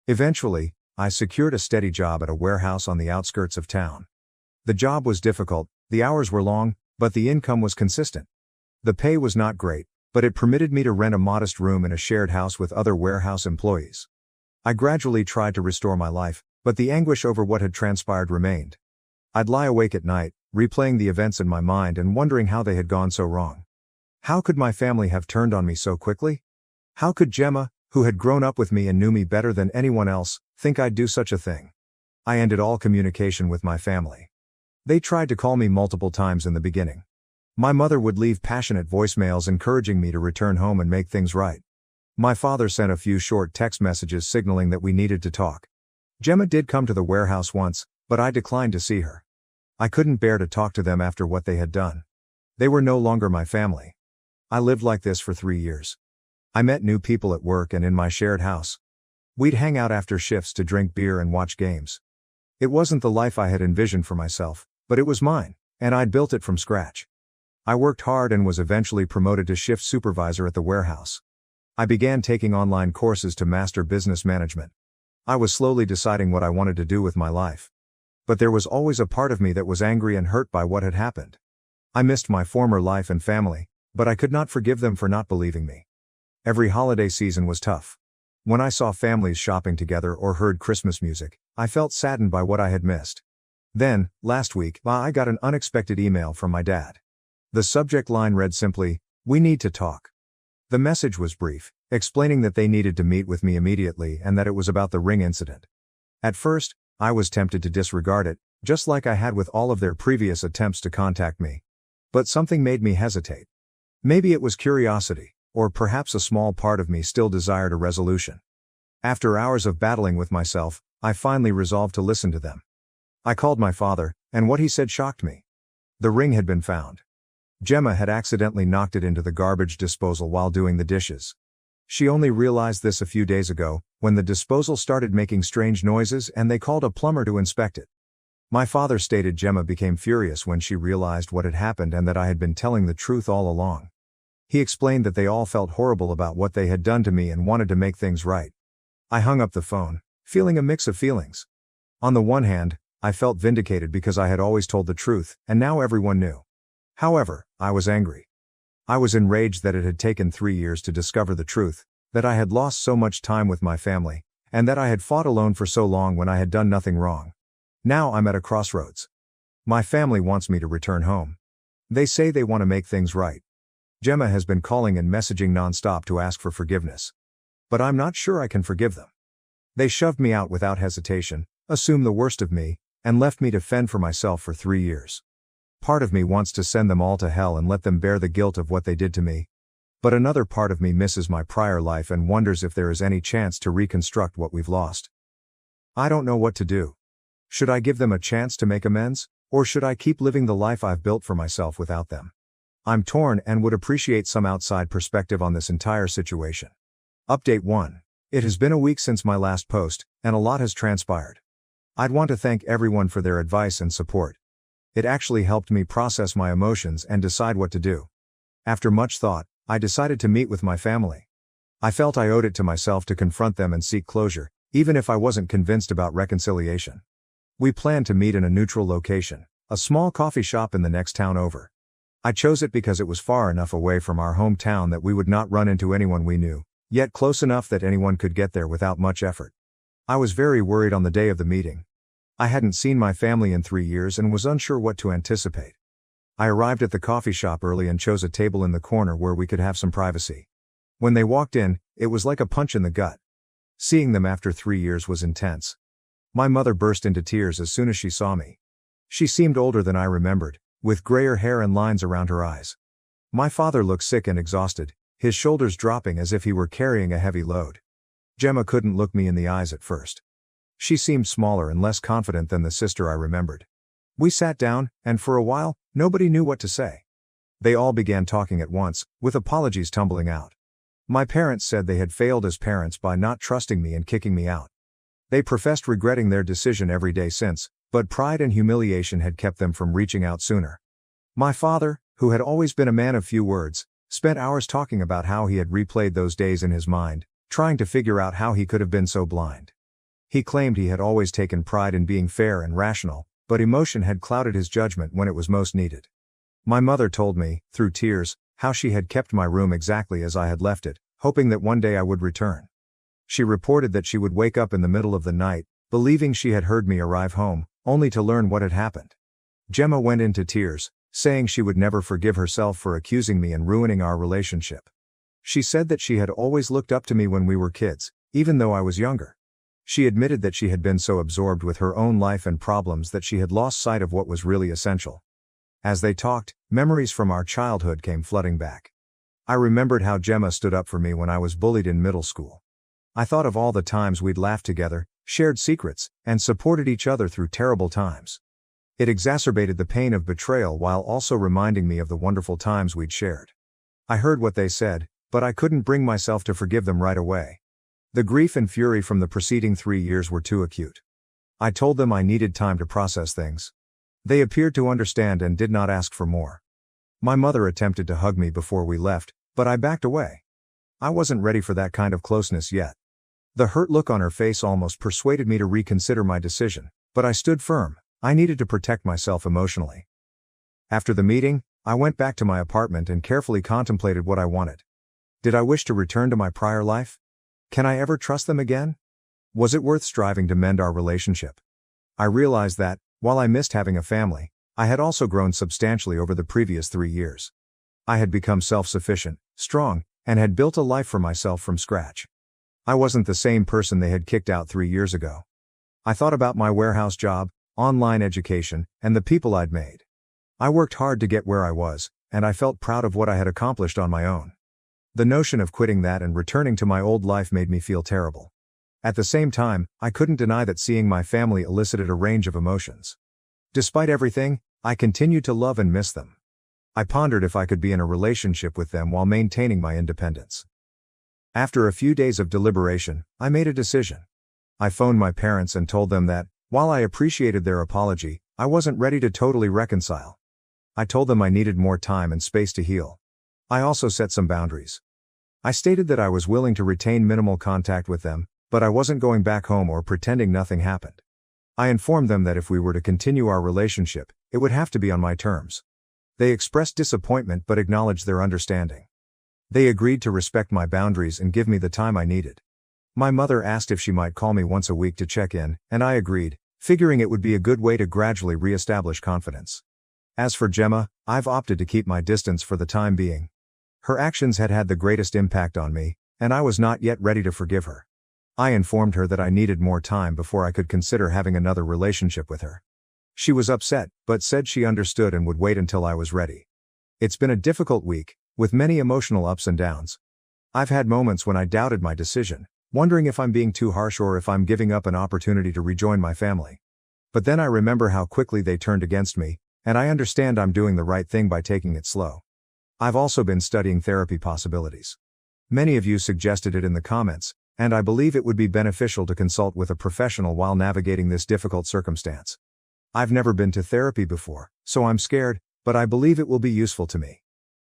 Eventually, I secured a steady job at a warehouse on the outskirts of town. The job was difficult, the hours were long, but the income was consistent. The pay was not great, but it permitted me to rent a modest room in a shared house with other warehouse employees. I gradually tried to restore my life, but the anguish over what had transpired remained. I'd lie awake at night, replaying the events in my mind and wondering how they had gone so wrong. How could my family have turned on me so quickly? How could Gemma, who had grown up with me and knew me better than anyone else, think I'd do such a thing? I ended all communication with my family. They tried to call me multiple times in the beginning. My mother would leave passionate voicemails encouraging me to return home and make things right. My father sent a few short text messages signaling that we needed to talk. Gemma did come to the warehouse once, but I declined to see her. I couldn't bear to talk to them after what they had done. They were no longer my family. I lived like this for 3 years. I met new people at work and in my shared house. We'd hang out after shifts to drink beer and watch games. It wasn't the life I had envisioned for myself, but it was mine, and I'd built it from scratch. I worked hard and was eventually promoted to shift supervisor at the warehouse. I began taking online courses to master business management. I was slowly deciding what I wanted to do with my life. But there was always a part of me that was angry and hurt by what had happened. I missed my former life and family, but I could not forgive them for not believing me. Every holiday season was tough. When I saw families shopping together or heard Christmas music, I felt saddened by what I had missed. Then, last week, I got an unexpected email from my dad. The subject line read simply, "We need to talk." The message was brief, explaining that they needed to meet with me immediately and that it was about the ring incident. At first, I was tempted to disregard it, just like I had with all of their previous attempts to contact me. But something made me hesitate. Maybe it was curiosity, or perhaps a small part of me still desired a resolution. After hours of battling with myself, I finally resolved to listen to them. I called my father, and what he said shocked me. The ring had been found. Gemma had accidentally knocked it into the garbage disposal while doing the dishes. She only realized this a few days ago, when the disposal started making strange noises and they called a plumber to inspect it. My father stated Gemma became furious when she realized what had happened and that I had been telling the truth all along. He explained that they all felt horrible about what they had done to me and wanted to make things right. I hung up the phone, feeling a mix of feelings. On the one hand, I felt vindicated because I had always told the truth, and now everyone knew. However, I was angry. I was enraged that it had taken 3 years to discover the truth, that I had lost so much time with my family, and that I had fought alone for so long when I had done nothing wrong. Now I'm at a crossroads. My family wants me to return home. They say they want to make things right. Gemma has been calling and messaging nonstop to ask for forgiveness. But I'm not sure I can forgive them. They shoved me out without hesitation, assumed the worst of me, and left me to fend for myself for 3 years. Part of me wants to send them all to hell and let them bear the guilt of what they did to me. But another part of me misses my prior life and wonders if there is any chance to reconstruct what we've lost. I don't know what to do. Should I give them a chance to make amends, or should I keep living the life I've built for myself without them? I'm torn and would appreciate some outside perspective on this entire situation. Update 1. It has been a week since my last post, and a lot has transpired. I'd want to thank everyone for their advice and support. It actually helped me process my emotions and decide what to do. After much thought, I decided to meet with my family. I felt I owed it to myself to confront them and seek closure, even if I wasn't convinced about reconciliation. We planned to meet in a neutral location, a small coffee shop in the next town over. I chose it because it was far enough away from our hometown that we would not run into anyone we knew, yet close enough that anyone could get there without much effort. I was very worried on the day of the meeting. I hadn't seen my family in 3 years and was unsure what to anticipate. I arrived at the coffee shop early and chose a table in the corner where we could have some privacy. When they walked in, it was like a punch in the gut. Seeing them after 3 years was intense. My mother burst into tears as soon as she saw me. She seemed older than I remembered, with grayer hair and lines around her eyes. My father looked sick and exhausted, his shoulders dropping as if he were carrying a heavy load. Gemma couldn't look me in the eyes at first. She seemed smaller and less confident than the sister I remembered. We sat down, and for a while, nobody knew what to say. They all began talking at once, with apologies tumbling out. My parents said they had failed as parents by not trusting me and kicking me out. They professed regretting their decision every day since, but pride and humiliation had kept them from reaching out sooner. My father, who had always been a man of few words, spent hours talking about how he had replayed those days in his mind, trying to figure out how he could have been so blind. He claimed he had always taken pride in being fair and rational, but emotion had clouded his judgment when it was most needed. My mother told me, through tears, how she had kept my room exactly as I had left it, hoping that one day I would return. She reported that she would wake up in the middle of the night, believing she had heard me arrive home, only to learn what had happened. Gemma went into tears, saying she would never forgive herself for accusing me and ruining our relationship. She said that she had always looked up to me when we were kids, even though I was younger. She admitted that she had been so absorbed with her own life and problems that she had lost sight of what was really essential. As they talked, memories from our childhood came flooding back. I remembered how Gemma stood up for me when I was bullied in middle school. I thought of all the times we'd laughed together, shared secrets, and supported each other through terrible times. It exacerbated the pain of betrayal while also reminding me of the wonderful times we'd shared. I heard what they said, but I couldn't bring myself to forgive them right away. The grief and fury from the preceding 3 years were too acute. I told them I needed time to process things. They appeared to understand and did not ask for more. My mother attempted to hug me before we left, but I backed away. I wasn't ready for that kind of closeness yet. The hurt look on her face almost persuaded me to reconsider my decision, but I stood firm. I needed to protect myself emotionally. After the meeting, I went back to my apartment and carefully contemplated what I wanted. Did I wish to return to my prior life? Can I ever trust them again? Was it worth striving to mend our relationship? I realized that, while I missed having a family, I had also grown substantially over the previous 3 years. I had become self-sufficient, strong, and had built a life for myself from scratch. I wasn't the same person they had kicked out 3 years ago. I thought about my warehouse job, online education, and the people I'd made. I worked hard to get where I was, and I felt proud of what I had accomplished on my own. The notion of quitting that and returning to my old life made me feel terrible. At the same time, I couldn't deny that seeing my family elicited a range of emotions. Despite everything, I continued to love and miss them. I pondered if I could be in a relationship with them while maintaining my independence. After a few days of deliberation, I made a decision. I phoned my parents and told them that, while I appreciated their apology, I wasn't ready to totally reconcile. I told them I needed more time and space to heal. I also set some boundaries. I stated that I was willing to retain minimal contact with them, but I wasn't going back home or pretending nothing happened. I informed them that if we were to continue our relationship, it would have to be on my terms. They expressed disappointment but acknowledged their understanding. They agreed to respect my boundaries and give me the time I needed. My mother asked if she might call me once a week to check in, and I agreed, figuring it would be a good way to gradually re-establish confidence. As for Gemma, I've opted to keep my distance for the time being. Her actions had had the greatest impact on me, and I was not yet ready to forgive her. I informed her that I needed more time before I could consider having another relationship with her. She was upset, but said she understood and would wait until I was ready. It's been a difficult week, with many emotional ups and downs. I've had moments when I doubted my decision, wondering if I'm being too harsh or if I'm giving up an opportunity to rejoin my family. But then I remember how quickly they turned against me, and I understand I'm doing the right thing by taking it slow. I've also been studying therapy possibilities. Many of you suggested it in the comments, and I believe it would be beneficial to consult with a professional while navigating this difficult circumstance. I've never been to therapy before, so I'm scared, but I believe it will be useful to me.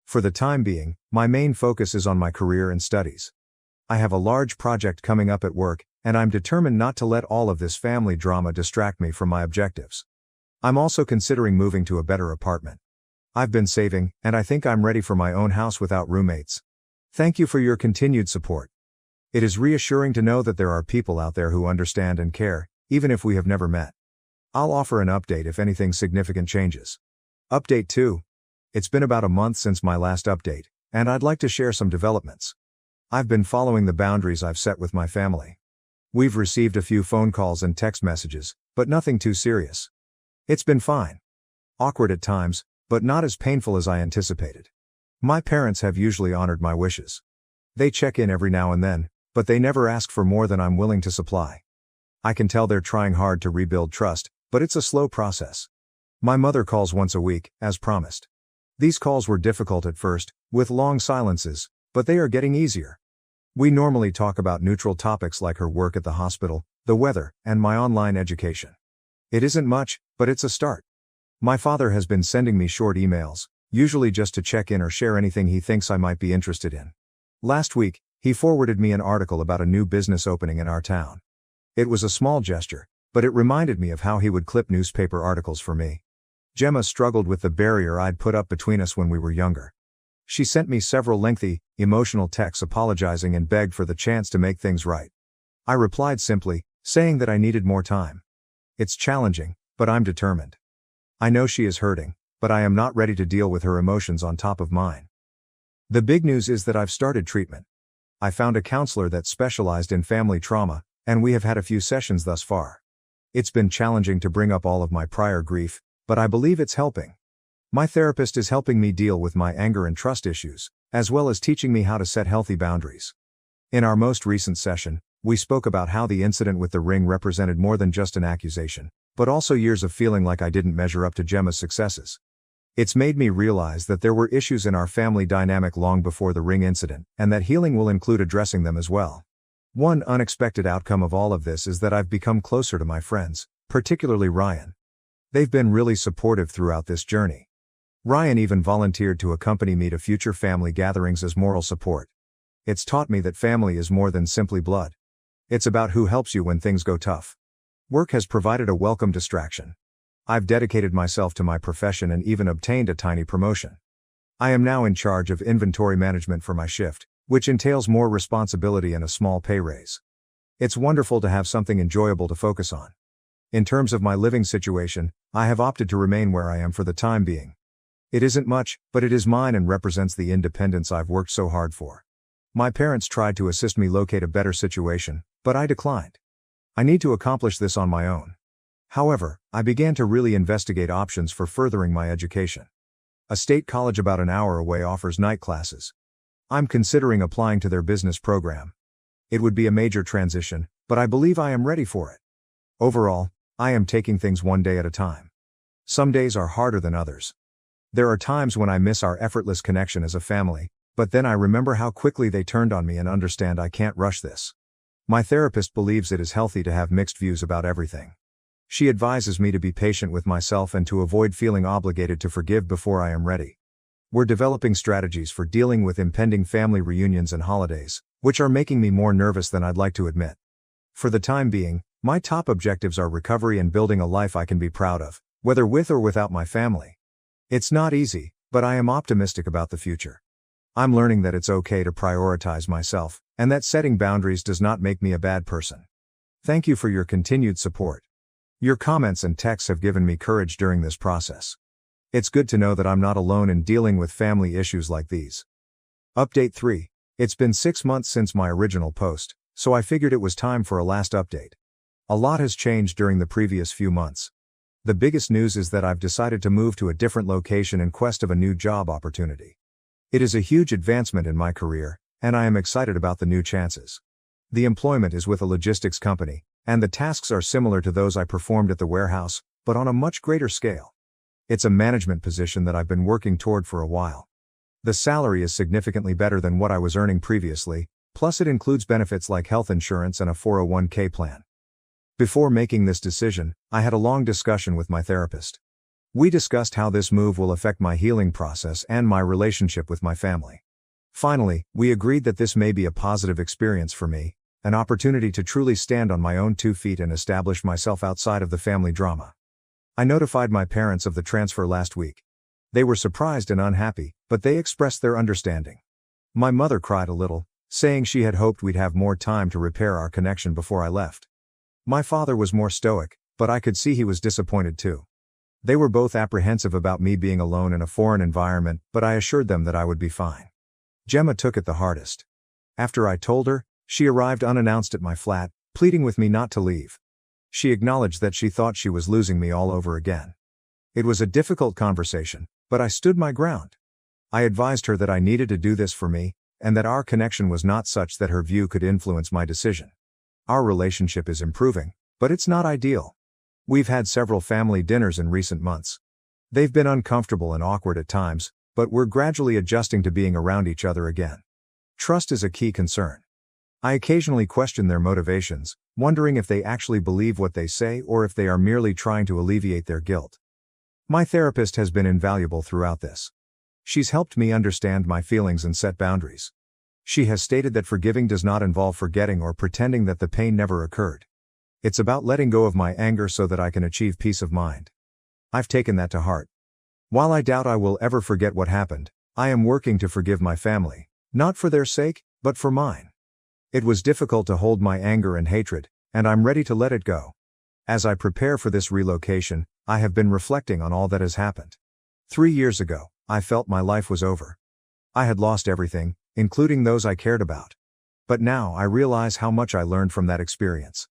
For the time being, my main focus is on my career and studies. I have a large project coming up at work, and I'm determined not to let all of this family drama distract me from my objectives. I'm also considering moving to a better apartment. I've been saving, and I think I'm ready for my own house without roommates. Thank you for your continued support. It is reassuring to know that there are people out there who understand and care, even if we have never met. I'll offer an update if anything significant changes. Update 2. It's been about a month since my last update, and I'd like to share some developments. I've been following the boundaries I've set with my family. We've received a few phone calls and text messages, but nothing too serious. It's been fine. Awkward at times, but not as painful as I anticipated. My parents have usually honored my wishes. They check in every now and then, but they never ask for more than I'm willing to supply. I can tell they're trying hard to rebuild trust, but it's a slow process. My mother calls once a week, as promised. These calls were difficult at first, with long silences, but they are getting easier. We normally talk about neutral topics like her work at the hospital, the weather, and my online education. It isn't much, but it's a start. My father has been sending me short emails, usually just to check in or share anything he thinks I might be interested in. Last week, he forwarded me an article about a new business opening in our town. It was a small gesture, but it reminded me of how he would clip newspaper articles for me. Gemma struggled with the barrier I'd put up between us when we were younger. She sent me several lengthy, emotional texts apologizing and begged for the chance to make things right. I replied simply, saying that I needed more time. It's challenging, but I'm determined. I know she is hurting, but I am not ready to deal with her emotions on top of mine. The big news is that I've started treatment. I found a counselor that specialized in family trauma, and we have had a few sessions thus far. It's been challenging to bring up all of my prior grief, but I believe it's helping. My therapist is helping me deal with my anger and trust issues, as well as teaching me how to set healthy boundaries. In our most recent session, we spoke about how the incident with the ring represented more than just an accusation, but also years of feeling like I didn't measure up to Gemma's successes. It's made me realize that there were issues in our family dynamic long before the ring incident, and that healing will include addressing them as well. One unexpected outcome of all of this is that I've become closer to my friends, particularly Ryan. They've been really supportive throughout this journey. Ryan even volunteered to accompany me to future family gatherings as moral support. It's taught me that family is more than simply blood. It's about who helps you when things go tough. Work has provided a welcome distraction. I've dedicated myself to my profession and even obtained a tiny promotion. I am now in charge of inventory management for my shift, which entails more responsibility and a small pay raise. It's wonderful to have something enjoyable to focus on. In terms of my living situation, I have opted to remain where I am for the time being. It isn't much, but it is mine and represents the independence I've worked so hard for. My parents tried to assist me locate a better situation, but I declined. I need to accomplish this on my own. However, I began to really investigate options for furthering my education. A state college about an hour away offers night classes. I'm considering applying to their business program. It would be a major transition, but I believe I am ready for it. Overall, I am taking things one day at a time. Some days are harder than others. There are times when I miss our effortless connection as a family, but then I remember how quickly they turned on me and understand I can't rush this. My therapist believes it is healthy to have mixed views about everything. She advises me to be patient with myself and to avoid feeling obligated to forgive before I am ready. We're developing strategies for dealing with impending family reunions and holidays, which are making me more nervous than I'd like to admit. For the time being, my top objectives are recovery and building a life I can be proud of, whether with or without my family. It's not easy, but I am optimistic about the future. I'm learning that it's okay to prioritize myself, and that setting boundaries does not make me a bad person. Thank you for your continued support. Your comments and texts have given me courage during this process. It's good to know that I'm not alone in dealing with family issues like these. Update 3. It's been 6 months since my original post, so I figured it was time for a last update. A lot has changed during the previous few months. The biggest news is that I've decided to move to a different location in quest of a new job opportunity. It is a huge advancement in my career, and I am excited about the new chances. The employment is with a logistics company, and the tasks are similar to those I performed at the warehouse, but on a much greater scale. It's a management position that I've been working toward for a while. The salary is significantly better than what I was earning previously, plus it includes benefits like health insurance and a 401k plan. Before making this decision, I had a long discussion with my therapist. We discussed how this move will affect my healing process and my relationship with my family. Finally, we agreed that this may be a positive experience for me, an opportunity to truly stand on my own 2 feet and establish myself outside of the family drama. I notified my parents of the transfer last week. They were surprised and unhappy, but they expressed their understanding. My mother cried a little, saying she had hoped we'd have more time to repair our connection before I left. My father was more stoic, but I could see he was disappointed too. They were both apprehensive about me being alone in a foreign environment, but I assured them that I would be fine. Gemma took it the hardest. After I told her, she arrived unannounced at my flat, pleading with me not to leave. She acknowledged that she thought she was losing me all over again. It was a difficult conversation, but I stood my ground. I advised her that I needed to do this for me, and that our connection was not such that her view could influence my decision. Our relationship is improving, but it's not ideal. We've had several family dinners in recent months. They've been uncomfortable and awkward at times, but we're gradually adjusting to being around each other again. Trust is a key concern. I occasionally question their motivations, wondering if they actually believe what they say or if they are merely trying to alleviate their guilt. My therapist has been invaluable throughout this. She's helped me understand my feelings and set boundaries. She has stated that forgiving does not involve forgetting or pretending that the pain never occurred. It's about letting go of my anger so that I can achieve peace of mind. I've taken that to heart. While I doubt I will ever forget what happened, I am working to forgive my family, not for their sake, but for mine. It was difficult to hold my anger and hatred, and I'm ready to let it go. As I prepare for this relocation, I have been reflecting on all that has happened. 3 years ago, I felt my life was over. I had lost everything, including those I cared about. But now I realize how much I learned from that experience.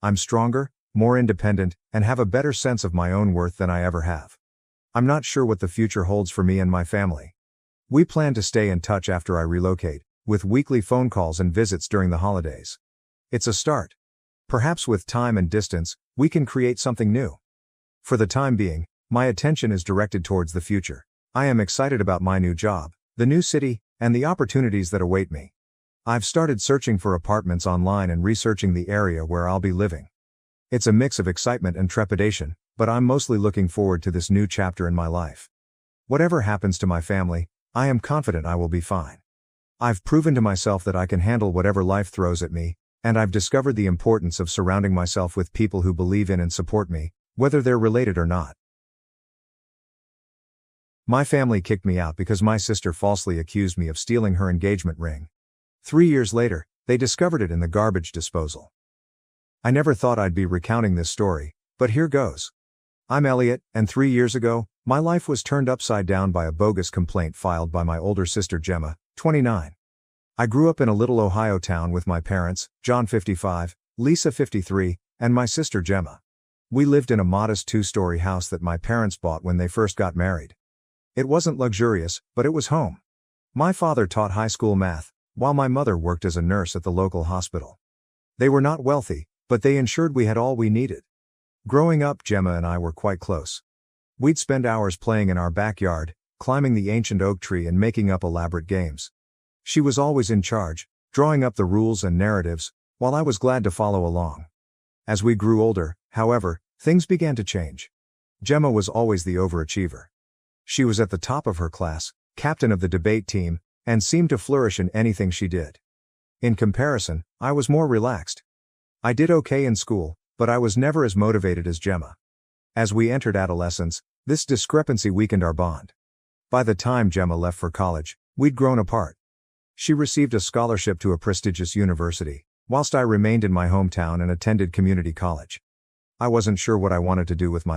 I'm stronger, more independent, and have a better sense of my own worth than I ever have. I'm not sure what the future holds for me and my family. We plan to stay in touch after I relocate, with weekly phone calls and visits during the holidays. It's a start. Perhaps with time and distance, we can create something new. For the time being, my attention is directed towards the future. I am excited about my new job, the new city, and the opportunities that await me. I've started searching for apartments online and researching the area where I'll be living. It's a mix of excitement and trepidation, but I'm mostly looking forward to this new chapter in my life. Whatever happens to my family, I am confident I will be fine. I've proven to myself that I can handle whatever life throws at me, and I've discovered the importance of surrounding myself with people who believe in and support me, whether they're related or not. My family kicked me out because my sister falsely accused me of stealing her engagement ring. 3 years later, they discovered it in the garbage disposal. I never thought I'd be recounting this story, but here goes. I'm Elliot, and 3 years ago, my life was turned upside down by a bogus complaint filed by my older sister Gemma, 29. I grew up in a little Ohio town with my parents, John 55, Lisa 53, and my sister Gemma. We lived in a modest 2-story house that my parents bought when they first got married. It wasn't luxurious, but it was home. My father taught high school math, while my mother worked as a nurse at the local hospital. They were not wealthy, but they ensured we had all we needed. Growing up, Gemma and I were quite close. We'd spend hours playing in our backyard, climbing the ancient oak tree and making up elaborate games. She was always in charge, drawing up the rules and narratives, while I was glad to follow along. As we grew older, however, things began to change. Gemma was always the overachiever. She was at the top of her class, captain of the debate team, and seemed to flourish in anything she did. In comparison, I was more relaxed. I did okay in school, but I was never as motivated as Gemma. As we entered adolescence, this discrepancy weakened our bond. By the time Gemma left for college, we'd grown apart. She received a scholarship to a prestigious university, whilst I remained in my hometown and attended community college. I wasn't sure what I wanted to do with my